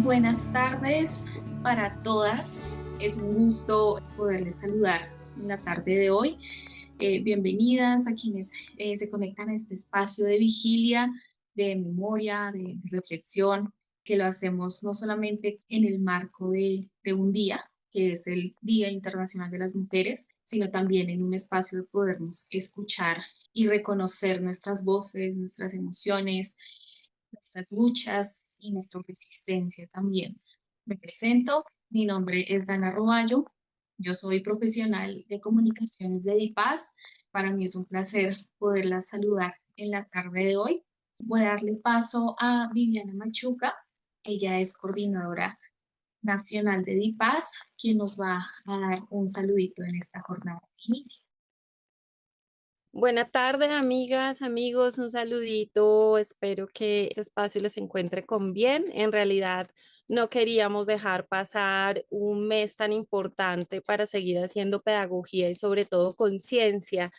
Buenas tardes para todas. Es un gusto poderles saludar en la tarde de hoy. Bienvenidas a quienes se conectan a este espacio de vigilia, de memoria, de reflexión, que lo hacemos no solamente en el marco de un día, que es el Día Internacional de las Mujeres, sino también en un espacio de podernos escuchar y reconocer nuestras voces, nuestras emociones, nuestras luchas y nuestra resistencia también. Me presento, mi nombre es Dana Roballo, yo soy profesional de comunicaciones de DIPAS. Para mí es un placer poderla saludar en la tarde de hoy. Voy a darle paso a Viviana Machuca, ella es coordinadora nacional de DIPAS, quien nos va a dar un saludito en esta jornada de inicio. Buenas tardes, amigas, amigos, un saludito. Espero que este espacio les encuentre con bien. En realidad, no queríamos dejar pasar un mes tan importante para seguir haciendo pedagogía y sobre todo conciencia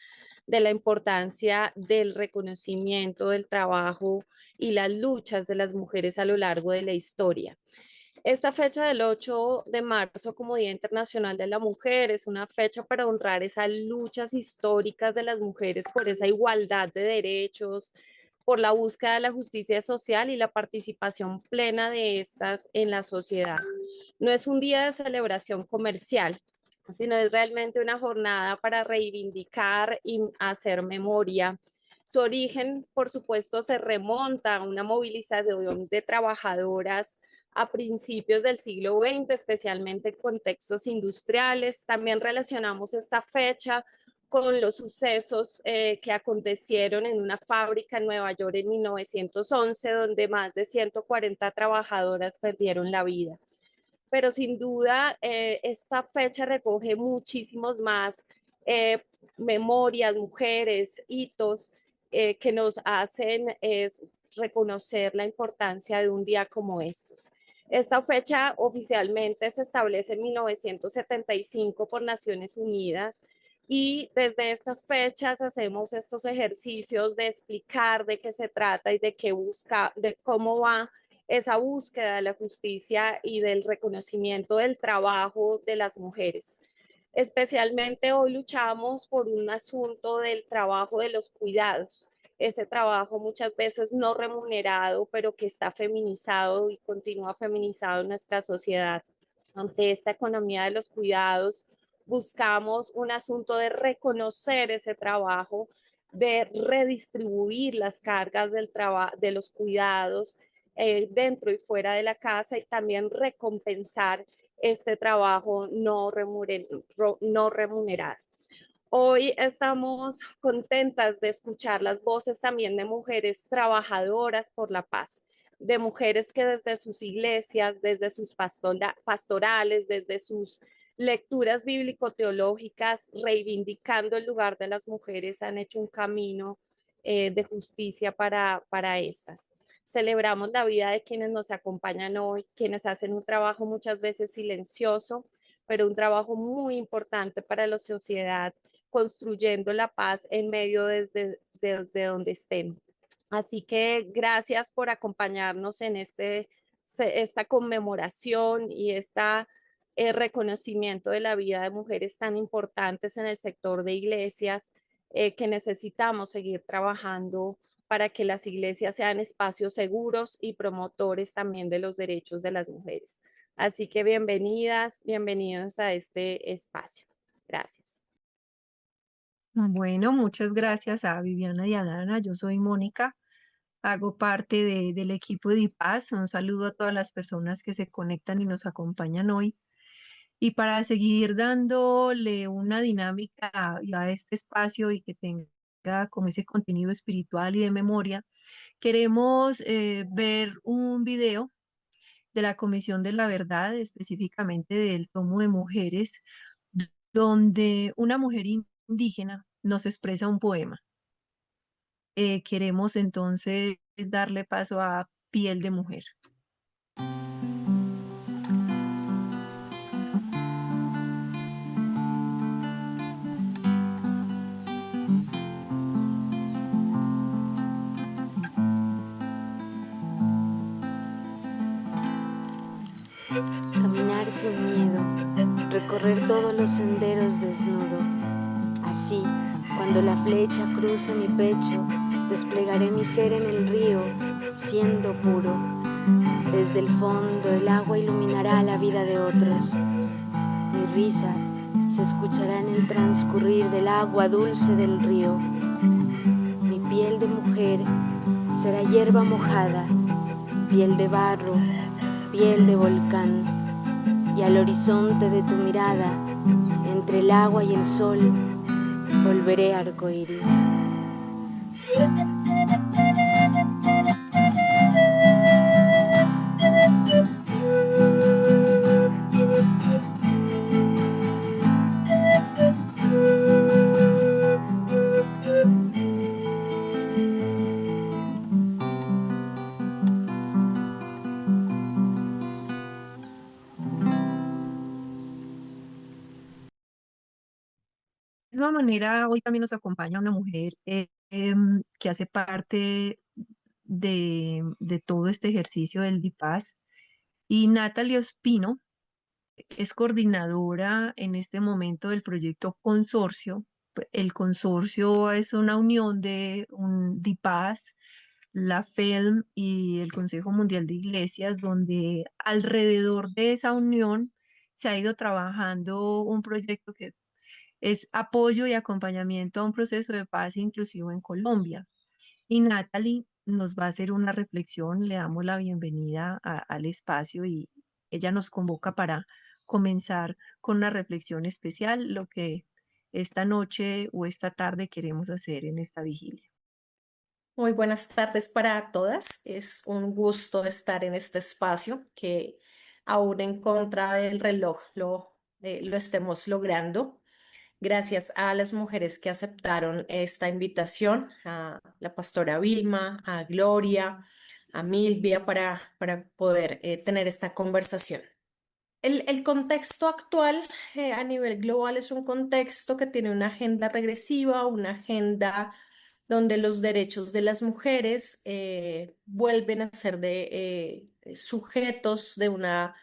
de la importancia del reconocimiento del trabajo y las luchas de las mujeres a lo largo de la historia. Esta fecha del 8 de marzo como Día Internacional de la Mujer es una fecha para honrar esas luchas históricas de las mujeres por esa igualdad de derechos, por la búsqueda de la justicia social y la participación plena de estas en la sociedad. No es un día de celebración comercial, sino es realmente una jornada para reivindicar y hacer memoria. Su origen, por supuesto, se remonta a una movilización de trabajadoras a principios del siglo XX, especialmente en contextos industriales. También relacionamos esta fecha con los sucesos que acontecieron en una fábrica en Nueva York en 1911, donde más de 140 trabajadoras perdieron la vida. Pero sin duda, esta fecha recoge muchísimos más eh, memorias, mujeres, hitos que nos hacen reconocer la importancia de un día como estos. Esta fecha oficialmente se establece en 1975 por Naciones Unidas y desde estas fechas hacemos estos ejercicios de explicar de qué se trata y de qué busca, de cómo va esa búsqueda de la justicia y del reconocimiento del trabajo de las mujeres. Especialmente hoy luchamos por un asunto del trabajo de los cuidados, ese trabajo muchas veces no remunerado, pero que está feminizado y continúa feminizado en nuestra sociedad. Ante esta economía de los cuidados, buscamos un asunto de reconocer ese trabajo, de redistribuir las cargas de los cuidados dentro y fuera de la casa y también recompensar este trabajo no remunerado. Hoy estamos contentas de escuchar las voces también de mujeres trabajadoras por la paz, de mujeres que desde sus iglesias, desde sus pastorales, desde sus lecturas bíblico-teológicas, reivindicando el lugar de las mujeres, han hecho un camino de justicia para estas. Celebramos la vida de quienes nos acompañan hoy, quienes hacen un trabajo muchas veces silencioso, pero un trabajo muy importante para la sociedad, construyendo la paz en medio desde donde estén. Así que gracias por acompañarnos en esta conmemoración y este reconocimiento de la vida de mujeres tan importantes en el sector de iglesias que necesitamos seguir trabajando para que las iglesias sean espacios seguros y promotores también de los derechos de las mujeres. Así que bienvenidas, bienvenidos a este espacio. Gracias. Bueno, muchas gracias a Viviana y a Dana. Yo soy Mónica, hago parte del equipo de IPAS. Un saludo a todas las personas que se conectan y nos acompañan hoy. Y para seguir dándole una dinámica a este espacio y que tenga como ese contenido espiritual y de memoria, queremos ver un video de la Comisión de la Verdad, específicamente del tomo de mujeres, donde una mujer indígena nos expresa un poema. Queremos entonces darle paso a Piel de Mujer. Caminar sin miedo, recorrer todos los senderos desnudo. Así, cuando la flecha cruce mi pecho, desplegaré mi ser en el río, siendo puro. Desde el fondo el agua iluminará la vida de otros. Mi risa se escuchará en el transcurrir del agua dulce del río. Mi piel de mujer será hierba mojada, piel de barro, piel de volcán. Y al horizonte de tu mirada, entre el agua y el sol, volveré arcoíris. De la misma manera, hoy también nos acompaña una mujer que hace parte de todo este ejercicio del DIPAS y Natalie Ospino es coordinadora en este momento del proyecto Consorcio. El consorcio es una unión de un DIPAS, la FELM y el Consejo Mundial de Iglesias, donde alrededor de esa unión se ha ido trabajando un proyecto que es apoyo y acompañamiento a un proceso de paz inclusivo en Colombia. Y Natalie nos va a hacer una reflexión, le damos la bienvenida al espacio y ella nos convoca para comenzar con una reflexión especial, lo que esta noche o esta tarde queremos hacer en esta vigilia. Muy buenas tardes para todas. Es un gusto estar en este espacio que aún en contra del reloj lo estemos logrando. Gracias a las mujeres que aceptaron esta invitación, a la pastora Vilma, a Gloria, a Milvia, para poder tener esta conversación. El contexto actual a nivel global es un contexto que tiene una agenda regresiva, una agenda donde los derechos de las mujeres vuelven a ser sujetos de una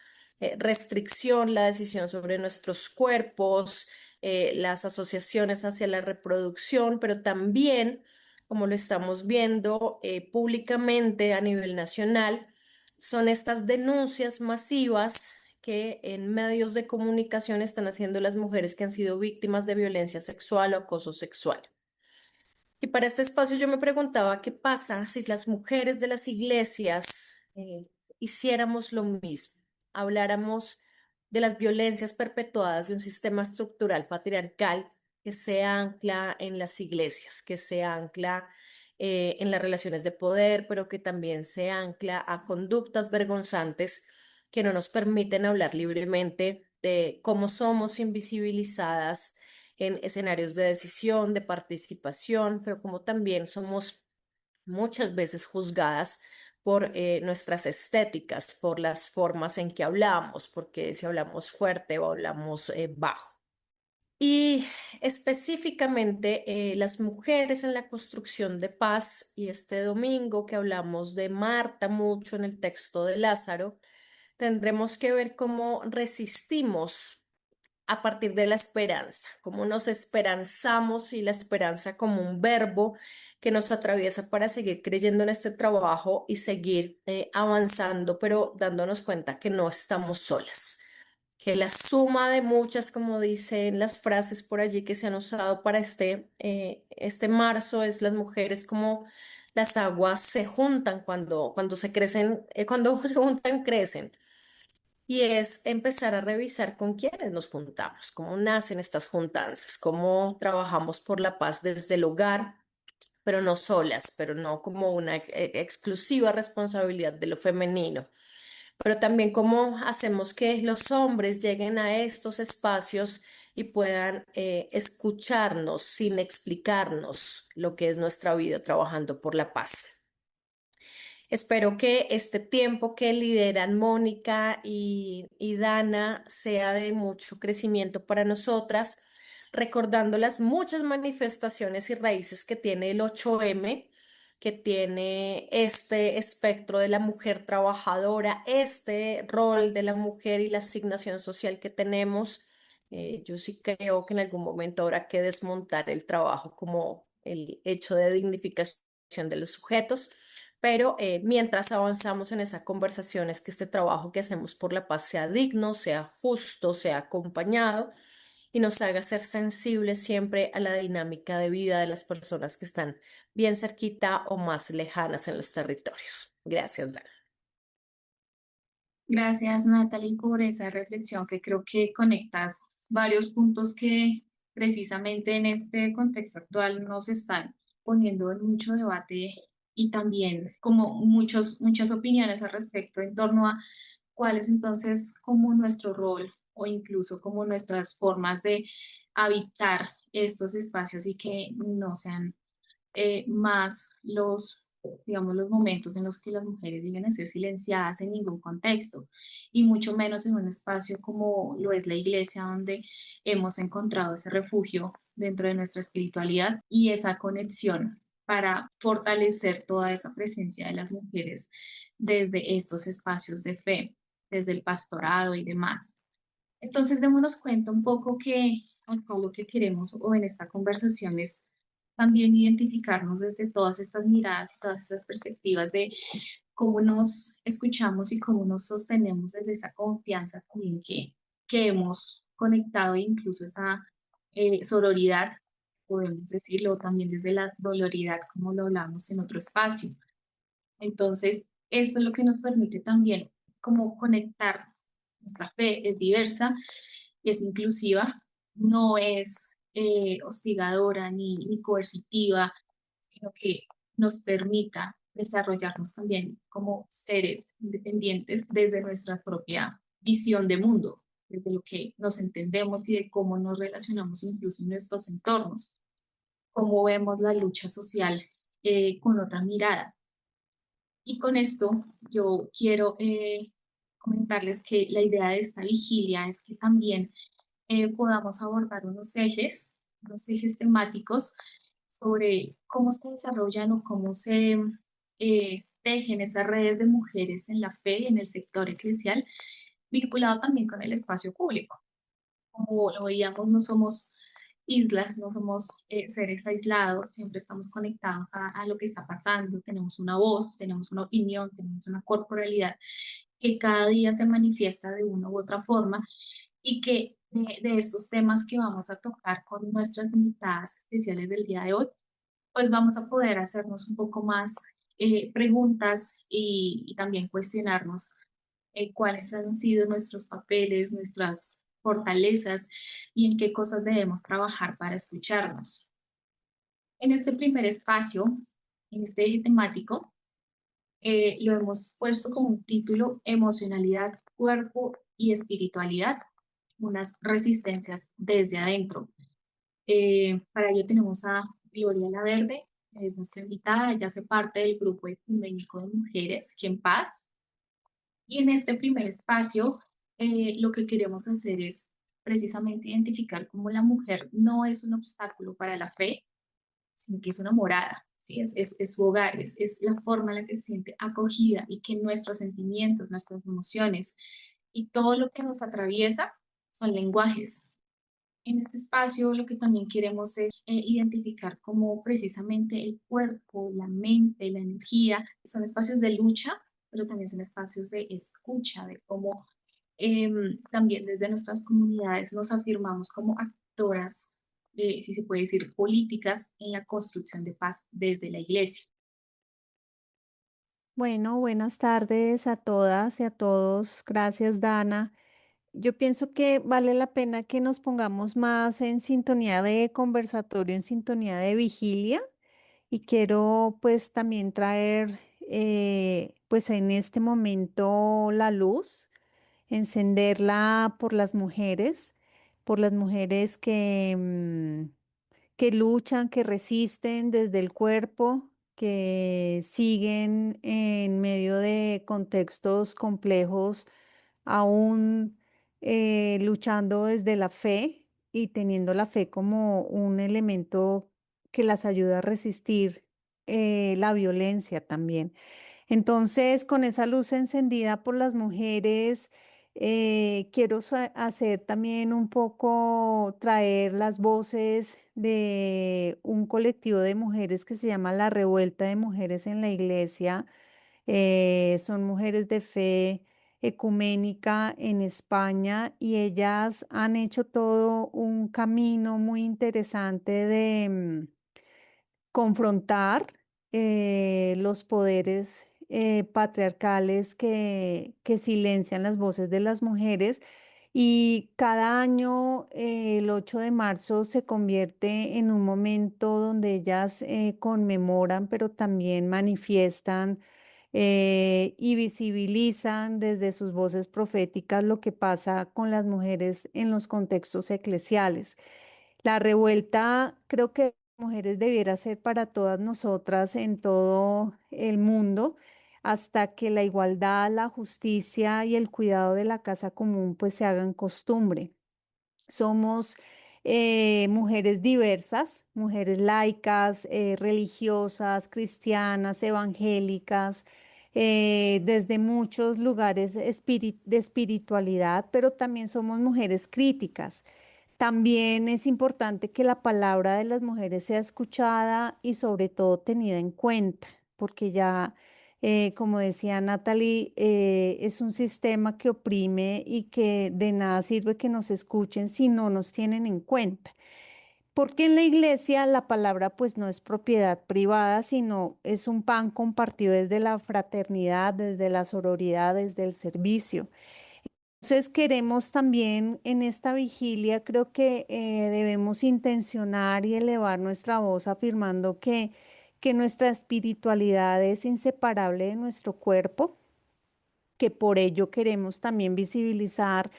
restricción, la decisión sobre nuestros cuerpos, las asociaciones hacia la reproducción, pero también, como lo estamos viendo públicamente a nivel nacional, son estas denuncias masivas que en medios de comunicación están haciendo las mujeres que han sido víctimas de violencia sexual o acoso sexual. Y para este espacio yo me preguntaba qué pasa si las mujeres de las iglesias hiciéramos lo mismo, habláramos de las violencias perpetuadas de un sistema estructural patriarcal que se ancla en las iglesias, que se ancla en las relaciones de poder, pero que también se ancla a conductas vergonzantes que no nos permiten hablar libremente de cómo somos invisibilizadas en escenarios de decisión, de participación, pero como también somos muchas veces juzgadas por nuestras estéticas, por las formas en que hablamos, porque si hablamos fuerte o hablamos bajo. Y específicamente las mujeres en la construcción de paz, y este domingo que hablamos de Marta mucho en el texto de Lázaro, tendremos que ver cómo resistimos a partir de la esperanza, cómo nos esperanzamos y la esperanza como un verbo que nos atraviesa para seguir creyendo en este trabajo y seguir avanzando, pero dándonos cuenta que no estamos solas, que la suma de muchas, como dicen las frases por allí que se han usado para este marzo, es las mujeres como las aguas se juntan cuando se crecen, cuando se juntan, crecen. Y es empezar a revisar con quiénes nos juntamos, cómo nacen estas juntanzas, cómo trabajamos por la paz desde el hogar, pero no solas, pero no como una exclusiva responsabilidad de lo femenino, pero también cómo hacemos que los hombres lleguen a estos espacios y puedan escucharnos sin explicarnos lo que es nuestra vida trabajando por la paz. Espero que este tiempo que lideran Mónica y Dana sea de mucho crecimiento para nosotras, recordando las muchas manifestaciones y raíces que tiene el 8M, que tiene este espectro de la mujer trabajadora, este rol de la mujer y la asignación social que tenemos. Yo sí creo que en algún momento habrá que desmontar el trabajo como el hecho de dignificación de los sujetos, pero mientras avanzamos en esa conversación es que este trabajo que hacemos por la paz sea digno, sea justo, sea acompañado y nos haga ser sensibles siempre a la dinámica de vida de las personas que están bien cerquita o más lejanas en los territorios. Gracias, Dana. Gracias, Natalie, por esa reflexión que creo que conectas varios puntos que precisamente en este contexto actual nos están poniendo en mucho debate y también como muchas opiniones al respecto en torno a cuál es entonces como nuestro rol o incluso como nuestras formas de habitar estos espacios y que no sean más digamos, los momentos en los que las mujeres vienen a ser silenciadas en ningún contexto, y mucho menos en un espacio como lo es la iglesia, donde hemos encontrado ese refugio dentro de nuestra espiritualidad y esa conexión para fortalecer toda esa presencia de las mujeres desde estos espacios de fe, desde el pastorado y demás. Entonces, démonos cuenta un poco que acá lo que queremos o en esta conversación es también identificarnos desde todas estas miradas y todas estas perspectivas de cómo nos escuchamos y cómo nos sostenemos desde esa confianza también que hemos conectado e incluso esa sororidad, podemos decirlo, también desde la doloridad, como lo hablamos en otro espacio. Entonces, esto es lo que nos permite también como conectar. Nuestra fe es diversa y es inclusiva, no es hostigadora ni coercitiva, sino que nos permita desarrollarnos también como seres independientes desde nuestra propia visión de mundo, desde lo que nos entendemos y de cómo nos relacionamos incluso en nuestros entornos, cómo vemos la lucha social con otra mirada. Y con esto yo quiero comentarles que la idea de esta vigilia es que también podamos abordar unos ejes temáticos sobre cómo se desarrollan o cómo se tejen esas redes de mujeres en la fe y en el sector eclesial, vinculado también con el espacio público. Como lo veíamos, no somos islas, no somos seres aislados, siempre estamos conectados a lo que está pasando, tenemos una voz, tenemos una opinión, tenemos una corporalidad que cada día se manifiesta de una u otra forma y que de estos temas que vamos a tocar con nuestras invitadas especiales del día de hoy, pues vamos a poder hacernos un poco más preguntas y también cuestionarnos cuáles han sido nuestros papeles, nuestras fortalezas y en qué cosas debemos trabajar para escucharnos. En este primer espacio, en este eje temático, lo hemos puesto como un título: emocionalidad, cuerpo y espiritualidad, unas resistencias desde adentro. Para ello tenemos a Gloria Laverde, es nuestra invitada, ella hace parte del grupo ecuménico de mujeres, Quien Paz. Y en este primer espacio, lo que queremos hacer es precisamente identificar cómo la mujer no es un obstáculo para la fe, sino que es una morada, ¿sí? Es su hogar, es la forma en la que se siente acogida y que nuestros sentimientos, nuestras emociones y todo lo que nos atraviesa son lenguajes. En este espacio lo que también queremos es identificar cómo precisamente el cuerpo, la mente, la energía son espacios de lucha, pero también son espacios de escucha, de cómo también desde nuestras comunidades nos afirmamos como actoras, si se puede decir, políticas en la construcción de paz desde la iglesia. Bueno, buenas tardes a todas y a todos. Gracias, Dana. Yo pienso que vale la pena que nos pongamos más en sintonía de conversatorio, en sintonía de vigilia. Y quiero pues también traer pues en este momento la luz, encenderla por las mujeres que luchan, que resisten desde el cuerpo, que siguen en medio de contextos complejos, aún luchando desde la fe y teniendo la fe como un elemento que las ayuda a resistir la violencia también. Entonces, con esa luz encendida por las mujeres, quiero hacer también un poco, traer las voces de un colectivo de mujeres que se llama La Revuelta de Mujeres en la Iglesia. Son mujeres de fe ecuménica en España y ellas han hecho todo un camino muy interesante de confrontar los poderes patriarcales que silencian las voces de las mujeres. Y cada año, el 8 de marzo, se convierte en un momento donde ellas conmemoran, pero también manifiestan y visibilizan desde sus voces proféticas lo que pasa con las mujeres en los contextos eclesiales. La revuelta, creo que mujeres debiera ser para todas nosotras en todo el mundo, hasta que la igualdad, la justicia y el cuidado de la casa común pues se hagan costumbre. Somos mujeres diversas, mujeres laicas, religiosas, cristianas, evangélicas, desde muchos lugares de espiritualidad, pero también somos mujeres críticas. También es importante que la palabra de las mujeres sea escuchada y sobre todo tenida en cuenta, porque ya, como decía Natalie, es un sistema que oprime y que de nada sirve que nos escuchen si no nos tienen en cuenta. Porque en la iglesia la palabra pues no es propiedad privada, sino es un pan compartido desde la fraternidad, desde la sororidad, desde el servicio. Entonces queremos también en esta vigilia, creo que debemos intencionar y elevar nuestra voz afirmando que nuestra espiritualidad es inseparable de nuestro cuerpo, que por ello queremos también visibilizar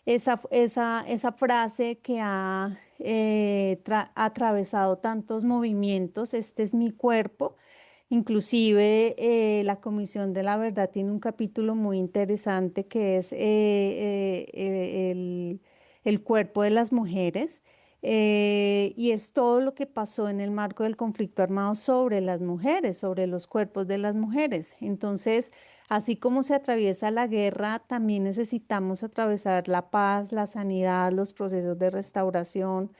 esa frase que ha atravesado tantos movimientos: este es mi cuerpo. Inclusive la Comisión de la Verdad tiene un capítulo muy interesante que es el cuerpo de las mujeres, y es todo lo que pasó en el marco del conflicto armado sobre las mujeres, sobre los cuerpos de las mujeres. Entonces, así como se atraviesa la guerra, también necesitamos atravesar la paz, la sanidad, los procesos de restauración,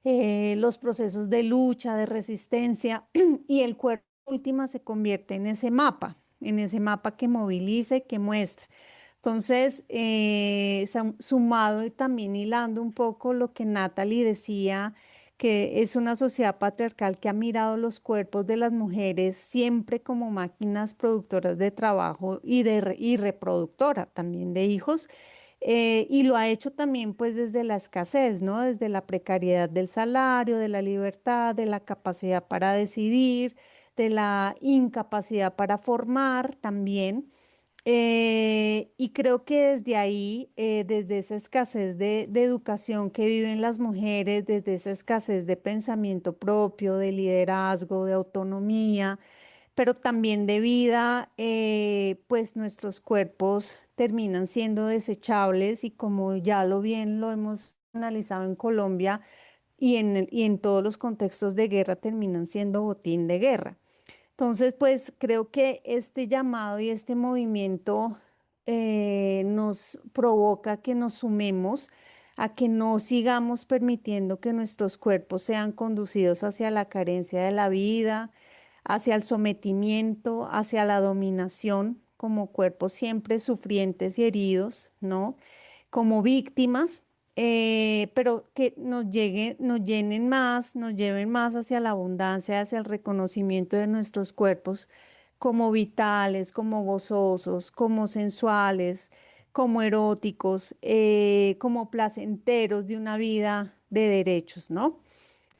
los procesos de lucha, de resistencia, y el cuerpo última se convierte en ese mapa que moviliza y que muestra. Entonces, sumado y también hilando un poco lo que Natalie decía, que es una sociedad patriarcal que ha mirado los cuerpos de las mujeres siempre como máquinas productoras de trabajo y reproductora también de hijos. Y lo ha hecho también pues desde la escasez, ¿no? Desde la precariedad del salario, de la libertad, de la capacidad para decidir, de la incapacidad para formar también. Y creo que desde ahí, desde esa escasez de educación que viven las mujeres, desde esa escasez de pensamiento propio, de liderazgo, de autonomía, pero también de vida, pues nuestros cuerpos terminan siendo desechables y como ya bien lo hemos analizado en Colombia y en todos los contextos de guerra, terminan siendo botín de guerra. Entonces, pues creo que este llamado y este movimiento nos provoca que nos sumemos a que no sigamos permitiendo que nuestros cuerpos sean conducidos hacia la carencia de la vida, hacia el sometimiento, hacia la dominación, como cuerpos siempre sufrientes y heridos, ¿no? Como víctimas, pero que nos llenen más, nos lleven más hacia la abundancia, hacia el reconocimiento de nuestros cuerpos como vitales, como gozosos, como sensuales, como eróticos, como placenteros de una vida de derechos, ¿no?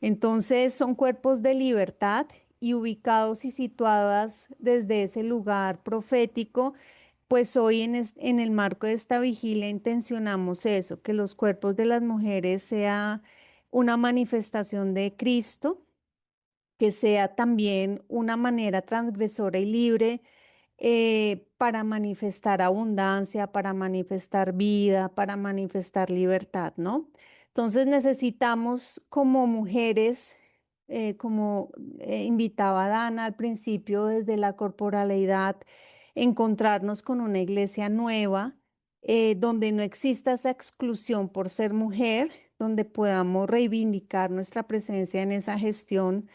Entonces son cuerpos de libertad y ubicados y situadas desde ese lugar profético, pues hoy en el marco de esta vigilia intencionamos eso, que los cuerpos de las mujeres sea una manifestación de Cristo, que sea también una manera transgresora y libre para manifestar abundancia, para manifestar vida, para manifestar libertad, ¿no? Entonces necesitamos como mujeres como invitaba Dana al principio, desde la corporalidad, encontrarnos con una iglesia nueva, donde no exista esa exclusión por ser mujer, donde podamos reivindicar nuestra presencia en esa gestión,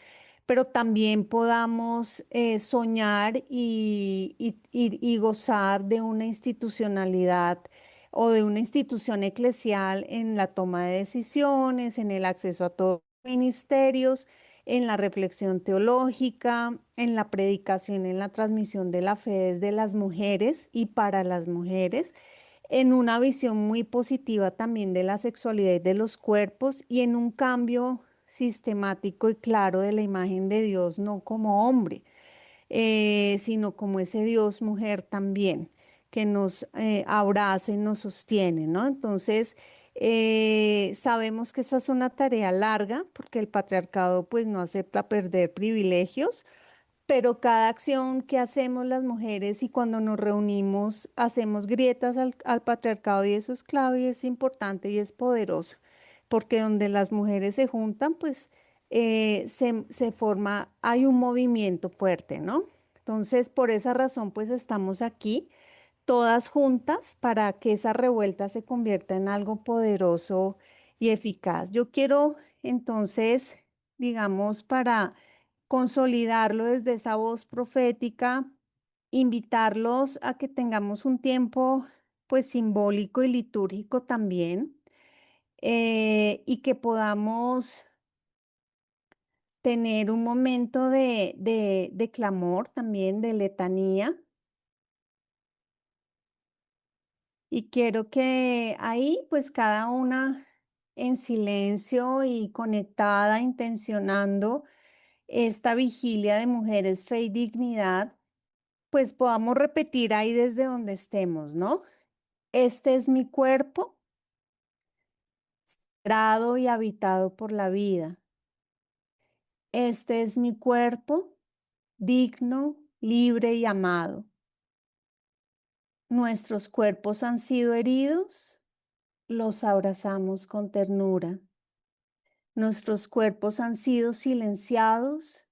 pero también podamos soñar y gozar de una institucionalidad o de una institución eclesial en la toma de decisiones, en el acceso a todos los ministerios, en la reflexión teológica, en la predicación, en la transmisión de la fe desde las mujeres y para las mujeres, en una visión muy positiva también de la sexualidad y de los cuerpos y en un cambio sistemático y claro de la imagen de Dios, no como hombre, sino como ese Dios mujer también, que nos abraza y nos sostiene, ¿no? Entonces, sabemos que esa es una tarea larga porque el patriarcado pues no acepta perder privilegios, pero cada acción que hacemos las mujeres y cuando nos reunimos hacemos grietas al patriarcado y eso es clave y es importante y es poderoso, porque donde las mujeres se juntan, pues se forma, hay un movimiento fuerte, ¿no? Entonces, por esa razón, pues estamos aquí todas juntas para que esa revuelta se convierta en algo poderoso y eficaz. Yo quiero entonces, digamos, para consolidarlo desde esa voz profética, invitarlos a que tengamos un tiempo pues simbólico y litúrgico también, y que podamos tener un momento de clamor también, de letanía. Y quiero que ahí pues cada una en silencio y conectada, intencionando esta vigilia de mujeres, fe y dignidad, pues podamos repetir ahí desde donde estemos, ¿no? Este es mi cuerpo, sagrado y habitado por la vida. Este es mi cuerpo, digno, libre y amado. Nuestros cuerpos han sido heridos, los abrazamos con ternura. Nuestros cuerpos han sido silenciados,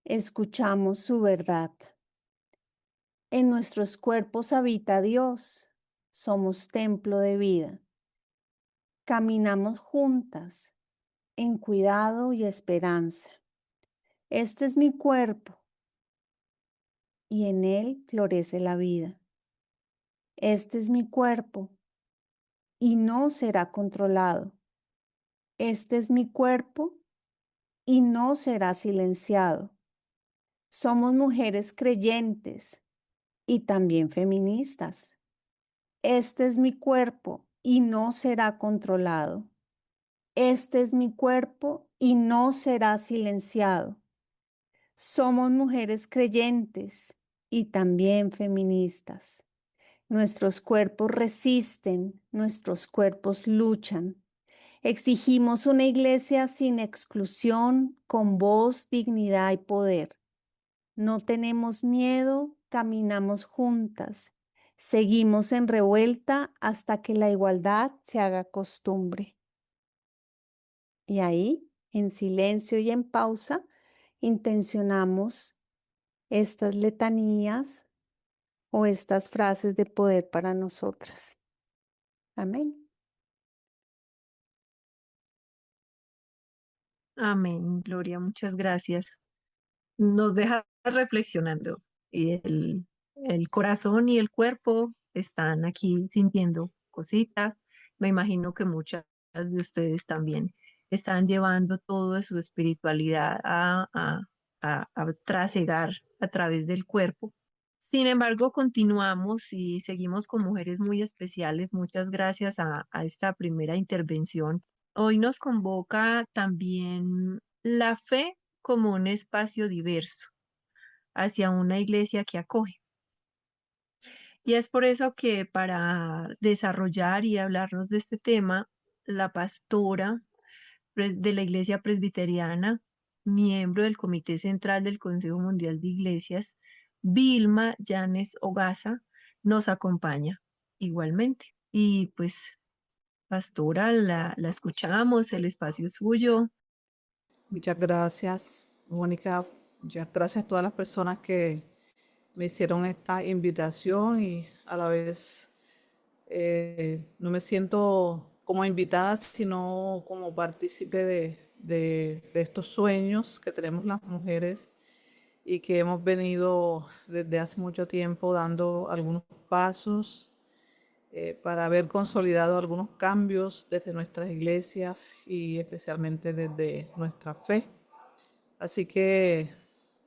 escuchamos su verdad. En nuestros cuerpos habita Dios, somos templo de vida. Caminamos juntas en cuidado y esperanza. Este es mi cuerpo y en él florece la vida. Este es mi cuerpo y no será controlado. Este es mi cuerpo y no será silenciado. Somos mujeres creyentes y también feministas. Este es mi cuerpo y no será controlado. Este es mi cuerpo y no será silenciado. Somos mujeres creyentes y también feministas. Nuestros cuerpos resisten, nuestros cuerpos luchan. Exigimos una iglesia sin exclusión, con voz, dignidad y poder. No tenemos miedo, caminamos juntas. Seguimos en revuelta hasta que la igualdad se haga costumbre. Y ahí, en silencio y en pausa, intencionamos estas letanías o estas frases de poder para nosotras. Amén. Amén, Gloria, muchas gracias. Nos deja reflexionando y el corazón y el cuerpo están aquí sintiendo cositas. Me imagino que muchas de ustedes también están llevando toda su espiritualidad a trasegar a través del cuerpo. Sin embargo, continuamos y seguimos con mujeres muy especiales. Muchas gracias a esta primera intervención. Hoy nos convoca también la fe como un espacio diverso hacia una iglesia que acoge. Y es por eso que para desarrollar y hablarnos de este tema, la pastora de la Iglesia Presbiteriana, miembro del Comité Central del Consejo Mundial de Iglesias, Vilma Llanes Ogasa, nos acompaña igualmente. Y pues, pastora, la escuchamos, el espacio es suyo. Muchas gracias, Mónica. Muchas gracias a todas las personas que me hicieron esta invitación y a la vez no me siento como invitada, sino como partícipe de estos sueños que tenemos las mujeres y que hemos venido desde hace mucho tiempo dando algunos pasos para haber consolidado algunos cambios desde nuestras iglesias y especialmente desde nuestra fe. Así que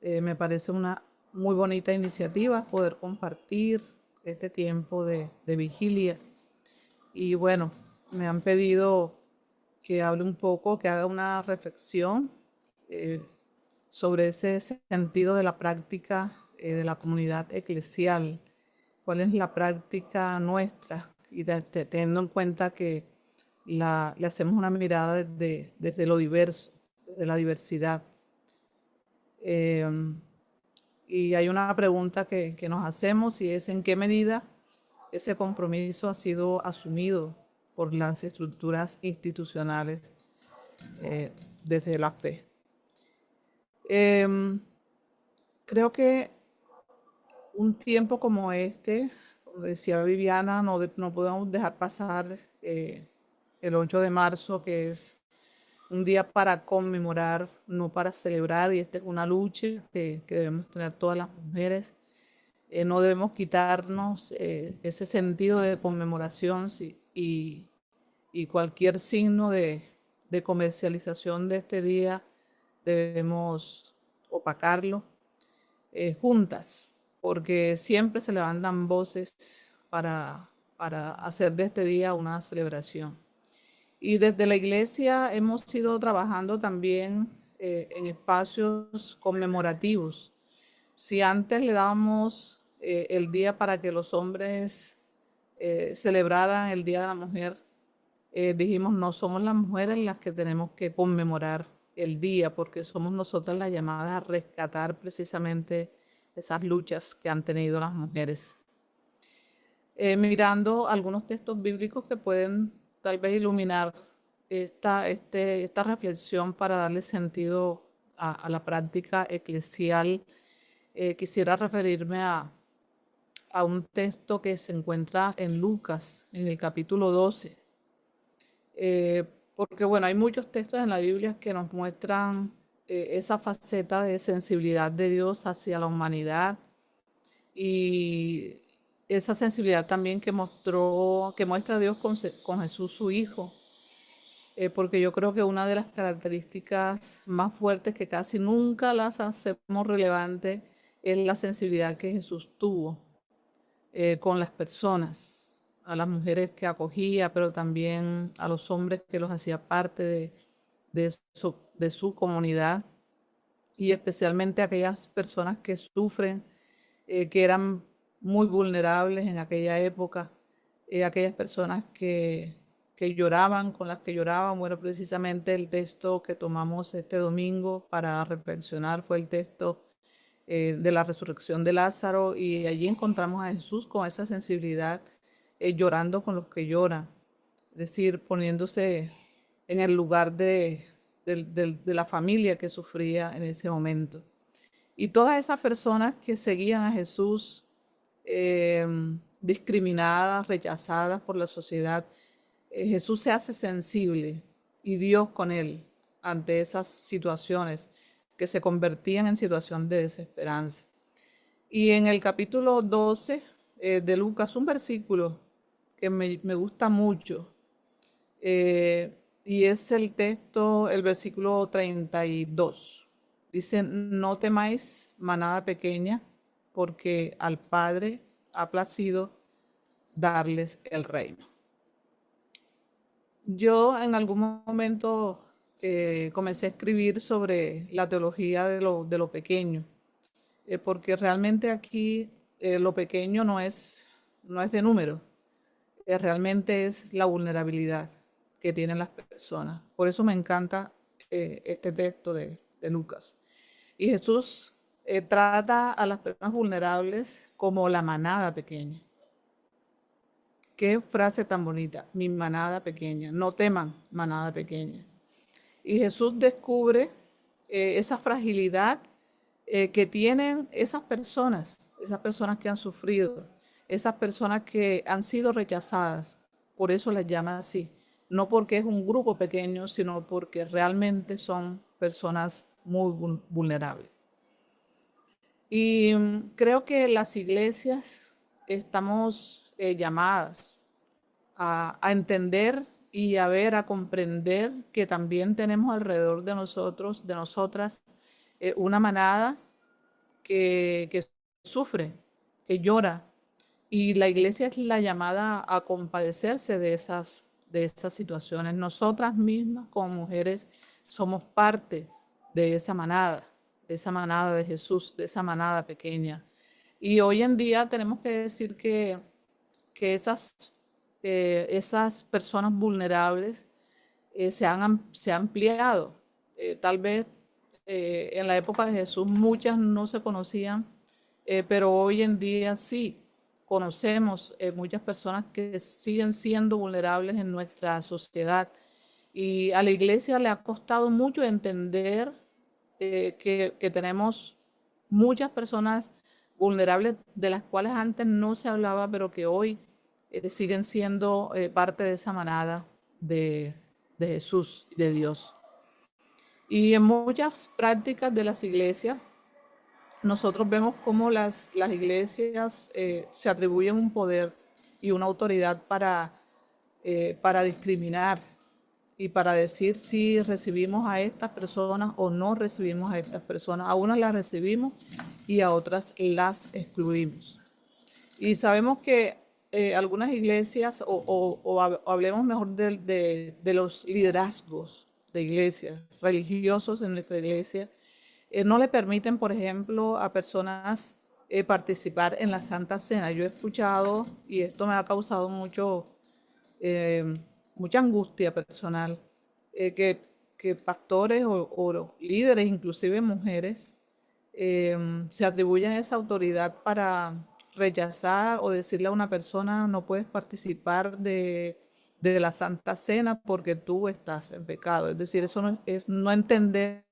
me parece una muy bonita iniciativa poder compartir este tiempo de vigilia. Y bueno, me han pedido que hable un poco, que haga una reflexión eh, sobre ese sentido de la práctica de la comunidad eclesial. ¿Cuál es la práctica nuestra? Y teniendo en cuenta que le hacemos una mirada desde lo diverso, desde la diversidad. Y hay una pregunta que nos hacemos y es ¿en qué medida ese compromiso ha sido asumido por las estructuras institucionales desde la fe? Creo que un tiempo como este, como decía Viviana, no podemos dejar pasar el 8 de marzo, que es un día para conmemorar, no para celebrar, y esta es una lucha que debemos tener todas las mujeres. No debemos quitarnos ese sentido de conmemoración y cualquier signo de comercialización de este día debemos opacarlo juntas, porque siempre se levantan voces para hacer de este día una celebración. Y desde la iglesia hemos ido trabajando también en espacios conmemorativos. Si antes le dábamos el día para que los hombres celebraran el Día de la Mujer, dijimos, no somos las mujeres las que tenemos que conmemorar el día, porque somos nosotras las llamadas a rescatar precisamente esas luchas que han tenido las mujeres. Mirando algunos textos bíblicos que pueden tal vez iluminar esta reflexión para darle sentido a la práctica eclesial, quisiera referirme a un texto que se encuentra en Lucas, en el capítulo 12. Porque bueno, hay muchos textos en la Biblia que nos muestran esa faceta de sensibilidad de Dios hacia la humanidad y esa sensibilidad también que muestra Dios con Jesús su Hijo. Porque yo creo que una de las características más fuertes que casi nunca las hacemos relevantes es la sensibilidad que Jesús tuvo con las personas, a las mujeres que acogía, pero también a los hombres que los hacía parte de su comunidad y especialmente a aquellas personas que sufren, que eran muy vulnerables en aquella época, aquellas personas que lloraban, con las que lloraban. Bueno, precisamente el texto que tomamos este domingo para reflexionar fue el texto de la resurrección de Lázaro, y allí encontramos a Jesús con esa sensibilidad, llorando con los que lloran, es decir, poniéndose en el lugar de la familia que sufría en ese momento. Y todas esas personas que seguían a Jesús, discriminadas, rechazadas por la sociedad, Jesús se hace sensible y Dios con él ante esas situaciones que se convertían en situación de desesperanza. Y en el capítulo 12 de Lucas, un versículo que me gusta mucho, y es el texto, el versículo 32. Dice, no temáis, manada pequeña, porque al Padre ha placido darles el reino. Yo en algún momento comencé a escribir sobre la teología de lo pequeño, porque realmente aquí lo pequeño no es de número, realmente es la vulnerabilidad que tienen las personas. Por eso me encanta este texto de Lucas. Y Jesús trata a las personas vulnerables como la manada pequeña. Qué frase tan bonita, mi manada pequeña. No teman, manada pequeña. Y Jesús descubre esa fragilidad que tienen esas personas que han sufrido, esas personas que han sido rechazadas. Por eso las llaman así. No porque es un grupo pequeño, sino porque realmente son personas muy vulnerables. Y creo que las iglesias estamos llamadas a entender y a ver, a comprender que también tenemos alrededor de nosotros, de nosotras, una manada que sufre, que llora. Y la iglesia es la llamada a compadecerse de esas situaciones. Nosotras mismas como mujeres somos parte de esa manada de Jesús, de esa manada pequeña. Y hoy en día tenemos que decir que esas personas vulnerables se han ampliado. Tal vez en la época de Jesús muchas no se conocían, pero hoy en día sí conocemos muchas personas que siguen siendo vulnerables en nuestra sociedad. Y a la iglesia le ha costado mucho entender que tenemos muchas personas vulnerables de las cuales antes no se hablaba, pero que hoy siguen siendo parte de esa manada de Jesús y de Dios. Y en muchas prácticas de las iglesias, nosotros vemos cómo las iglesias se atribuyen un poder y una autoridad para discriminar y para decir si recibimos a estas personas o no recibimos a estas personas. A unas las recibimos y a otras las excluimos. Y sabemos que algunas iglesias, o hablemos mejor de los liderazgos de iglesias, religiosos en nuestra iglesia, no le permiten, por ejemplo, a personas participar en la Santa Cena. Yo he escuchado, y esto me ha causado mucha angustia personal, que pastores o líderes, inclusive mujeres, se atribuyen esa autoridad para rechazar o decirle a una persona: no puedes participar de la Santa Cena porque tú estás en pecado. Es decir, eso es no entender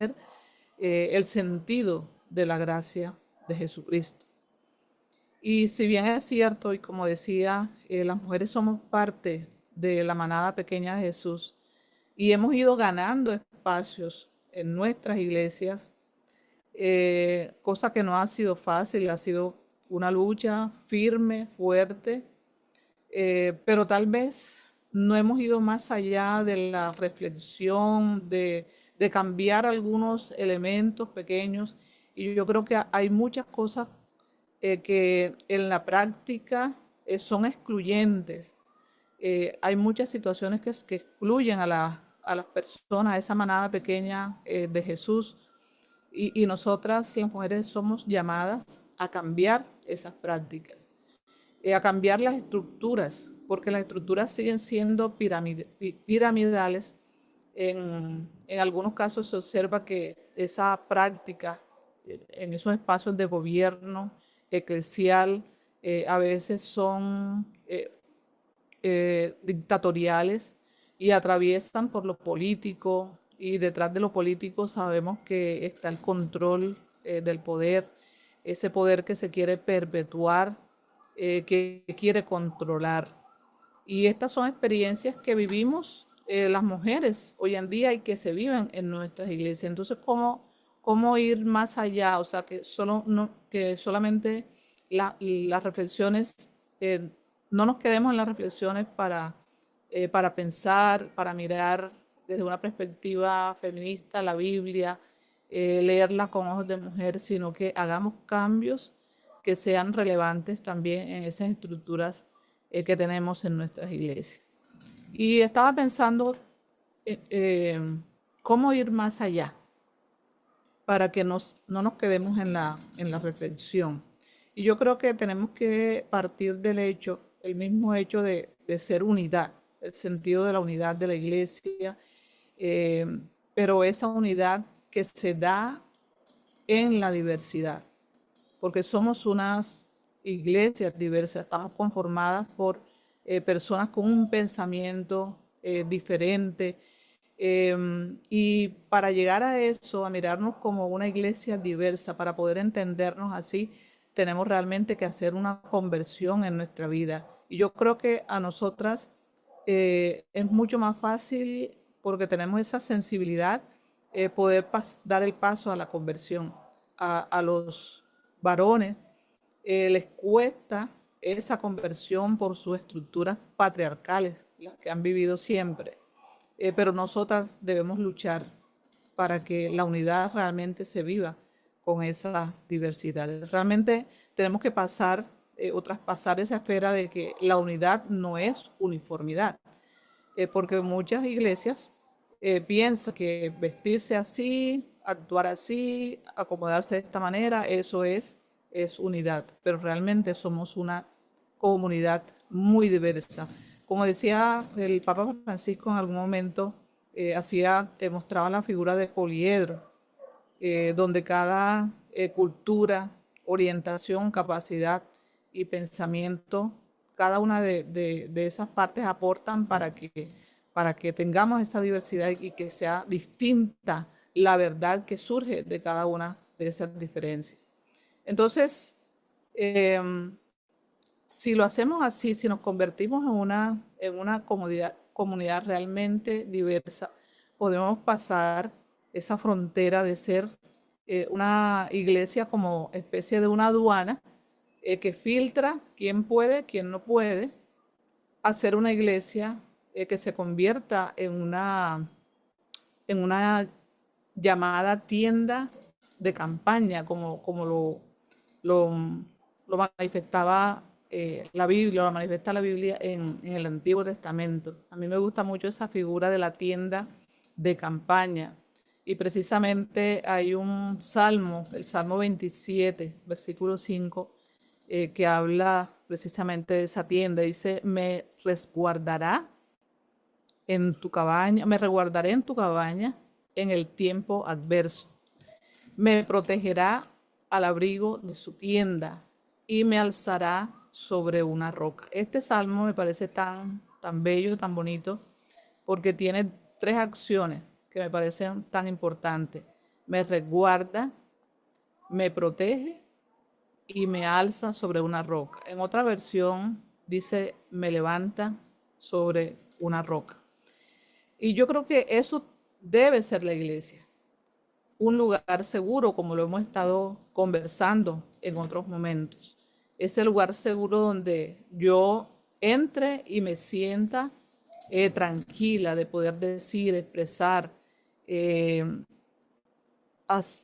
el sentido de la gracia de Jesucristo. Y si bien es cierto, y como decía, las mujeres somos parte de la manada pequeña de Jesús y hemos ido ganando espacios en nuestras iglesias, cosa que no ha sido fácil, ha sido una lucha firme, fuerte, pero tal vez no hemos ido más allá de la reflexión, de cambiar algunos elementos pequeños. Y yo creo que hay muchas cosas que en la práctica son excluyentes. Hay muchas situaciones que excluyen a las personas, a esa manada pequeña de Jesús. Y nosotras, las mujeres, somos llamadas a cambiar esas prácticas, a cambiar las estructuras, porque las estructuras siguen siendo piramidales. En algunos casos se observa que esa práctica en esos espacios de gobierno eclesial a veces son dictatoriales y atraviesan por lo político, y detrás de lo político sabemos que está el control del poder, ese poder que se quiere perpetuar, que quiere controlar. Y estas son experiencias que vivimos las mujeres hoy en día y que se viven en nuestras iglesias. Entonces, ¿cómo ir más allá? O sea, que solamente las reflexiones, no nos quedemos en las reflexiones para pensar, para mirar desde una perspectiva feminista la Biblia, leerla con ojos de mujer, sino que hagamos cambios que sean relevantes también en esas estructuras que tenemos en nuestras iglesias. Y estaba pensando cómo ir más allá para que no nos quedemos en la reflexión. Y yo creo que tenemos que partir el mismo hecho de ser unidad, el sentido de la unidad de la iglesia, pero esa unidad que se da en la diversidad, porque somos unas iglesias diversas, estamos conformadas por personas con un pensamiento diferente, Y para llegar a eso, a mirarnos como una iglesia diversa, para poder entendernos así, tenemos realmente que hacer una conversión en nuestra vida. Y yo creo que a nosotras es mucho más fácil, porque tenemos esa sensibilidad, poder dar el paso a la conversión. A los varones les cuesta esa conversión por sus estructuras patriarcales, las que han vivido siempre. Pero nosotras debemos luchar para que la unidad realmente se viva con esa diversidad. Realmente tenemos que traspasar esa esfera de que la unidad no es uniformidad, porque muchas iglesias piensan que vestirse así, actuar así, acomodarse de esta manera, eso es unidad, pero realmente somos una comunidad muy diversa. Como decía el Papa Francisco en algún momento, mostraba la figura de poliedro, donde cada cultura, orientación, capacidad y pensamiento, cada una de esas partes aportan para que tengamos esta diversidad y que sea distinta la verdad que surge de cada una de esas diferencias. Entonces, si lo hacemos así, si nos convertimos en una comunidad realmente diversa, podemos pasar esa frontera de ser una iglesia como especie de una aduana que filtra quién puede, quién no puede, hacer una iglesia que se convierta en una llamada tienda de campaña, como lo manifestaba la Biblia, lo manifiesta la Biblia en el Antiguo Testamento. A mí me gusta mucho esa figura de la tienda de campaña. Y precisamente hay un salmo, el Salmo 27, versículo 5, que habla precisamente de esa tienda. Dice, me resguardaré en tu cabaña en el tiempo adverso. Me protegerá al abrigo de su tienda y me alzará sobre una roca. Este salmo me parece tan bello, tan bonito, porque tiene 3 acciones que me parecen tan importantes. Me resguarda, me protege y me alza sobre una roca. En otra versión dice, me levanta sobre una roca. Y yo creo que eso debe ser la iglesia. Un lugar seguro, como lo hemos estado conversando en otros momentos. Ese lugar seguro donde yo entre y me sienta tranquila de poder decir, expresar,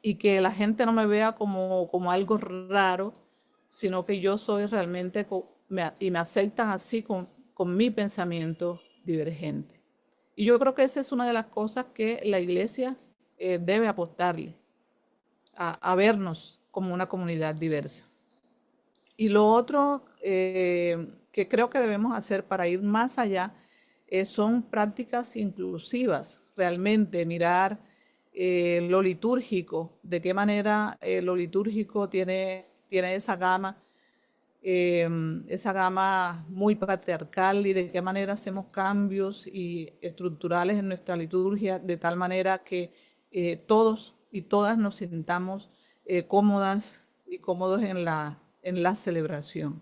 y que la gente no me vea como algo raro, sino que yo soy realmente, y me aceptan así con mi pensamiento divergente. Y yo creo que esa es una de las cosas que la iglesia debe apostarle, a vernos como una comunidad diversa. Y lo otro que creo que debemos hacer para ir más allá son prácticas inclusivas, realmente mirar lo litúrgico, de qué manera lo litúrgico tiene esa gama muy patriarcal, y de qué manera hacemos cambios estructurales en nuestra liturgia, de tal manera que todos y todas nos sintamos cómodas y cómodos en la celebración.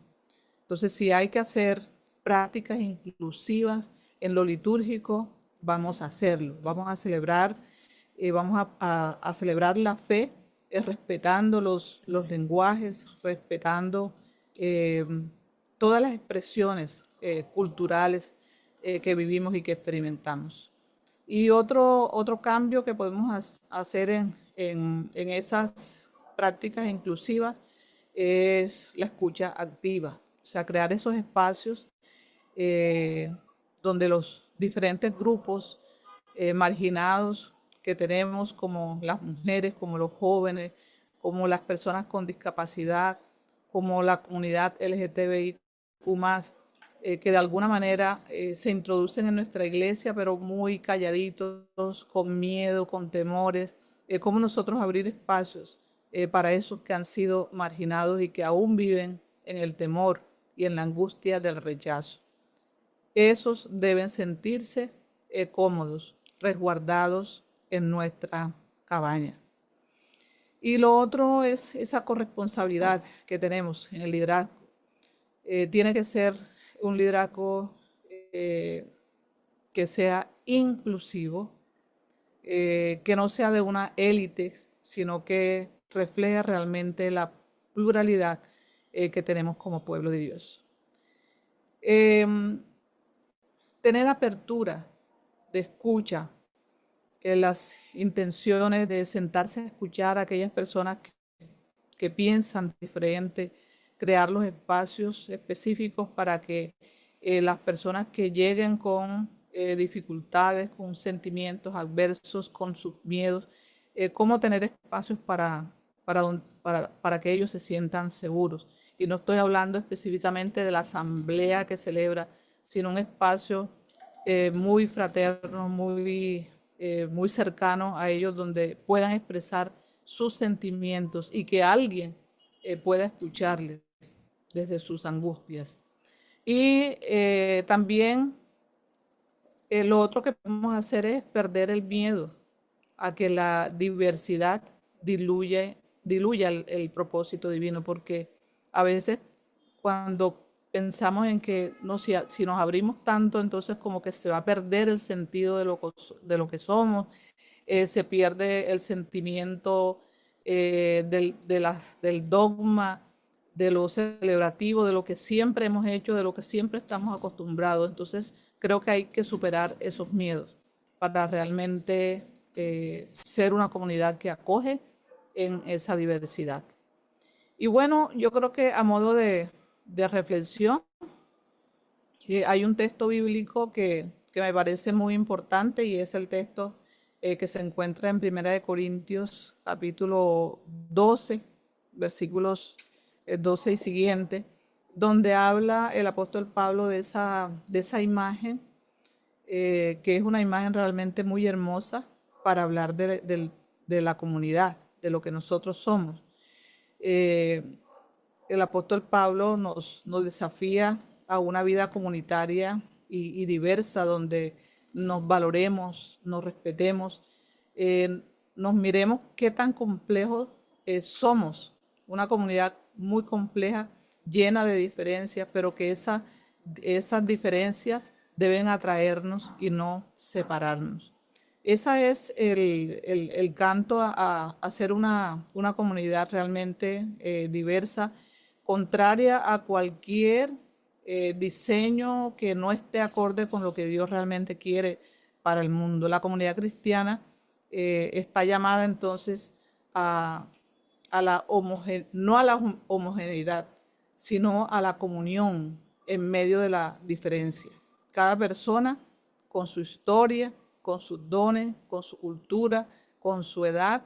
Entonces, si hay que hacer prácticas inclusivas en lo litúrgico, vamos a hacerlo. Vamos a celebrar, a celebrar la fe, respetando los lenguajes, respetando todas las expresiones culturales que vivimos y que experimentamos. Y otro cambio que podemos hacer en esas prácticas inclusivas es la escucha activa, o sea, crear esos espacios donde los diferentes grupos marginados que tenemos, como las mujeres, como los jóvenes, como las personas con discapacidad, como la comunidad LGTBIQ+, que de alguna manera se introducen en nuestra iglesia, pero muy calladitos, con miedo, con temores, cómo nosotros abrir espacios para esos que han sido marginados y que aún viven en el temor y en la angustia del rechazo. Esos deben sentirse cómodos resguardados en nuestra cabaña. Y lo otro es esa corresponsabilidad que tenemos en el liderazgo. Tiene que ser un liderazgo que sea inclusivo, que no sea de una élite, sino que refleje realmente la pluralidad que tenemos como pueblo de Dios. Tener apertura de escucha, las intenciones de sentarse a escuchar a aquellas personas que piensan diferente, crear los espacios específicos para que las personas que lleguen con dificultades, con sentimientos adversos, con sus miedos, cómo tener espacios para que ellos se sientan seguros. Y no estoy hablando específicamente de la asamblea que celebra, sino un espacio muy fraterno, muy cercano a ellos, donde puedan expresar sus sentimientos y que alguien pueda escucharles desde sus angustias. Y también lo otro que podemos hacer es perder el miedo a que la diversidad diluya el propósito divino, porque a veces cuando pensamos en que si nos abrimos tanto, entonces como que se va a perder el sentido de lo que somos, se pierde el sentimiento del dogma, de lo celebrativo, de lo que siempre hemos hecho, de lo que siempre estamos acostumbrados. Entonces creo que hay que superar esos miedos para realmente ser una comunidad que acoge en esa diversidad. Y bueno, yo creo que a modo de reflexión, hay un texto bíblico que me parece muy importante y es el texto que se encuentra en 1 Corintios capítulo 12, versículos 12 y siguiente, donde habla el apóstol Pablo de esa imagen, que es una imagen realmente muy hermosa para hablar de la comunidad, de lo que nosotros somos. El apóstol Pablo nos desafía a una vida comunitaria y diversa, donde nos valoremos, nos respetemos, nos miremos qué tan complejos somos. Una comunidad muy compleja, llena de diferencias, pero que esas diferencias deben atraernos y no separarnos. Ese es el canto a ser una comunidad realmente diversa, contraria a cualquier diseño que no esté acorde con lo que Dios realmente quiere para el mundo. La comunidad cristiana está llamada entonces no a la homogeneidad, sino a la comunión en medio de la diferencia. Cada persona con su historia, con sus dones, con su cultura, con su edad,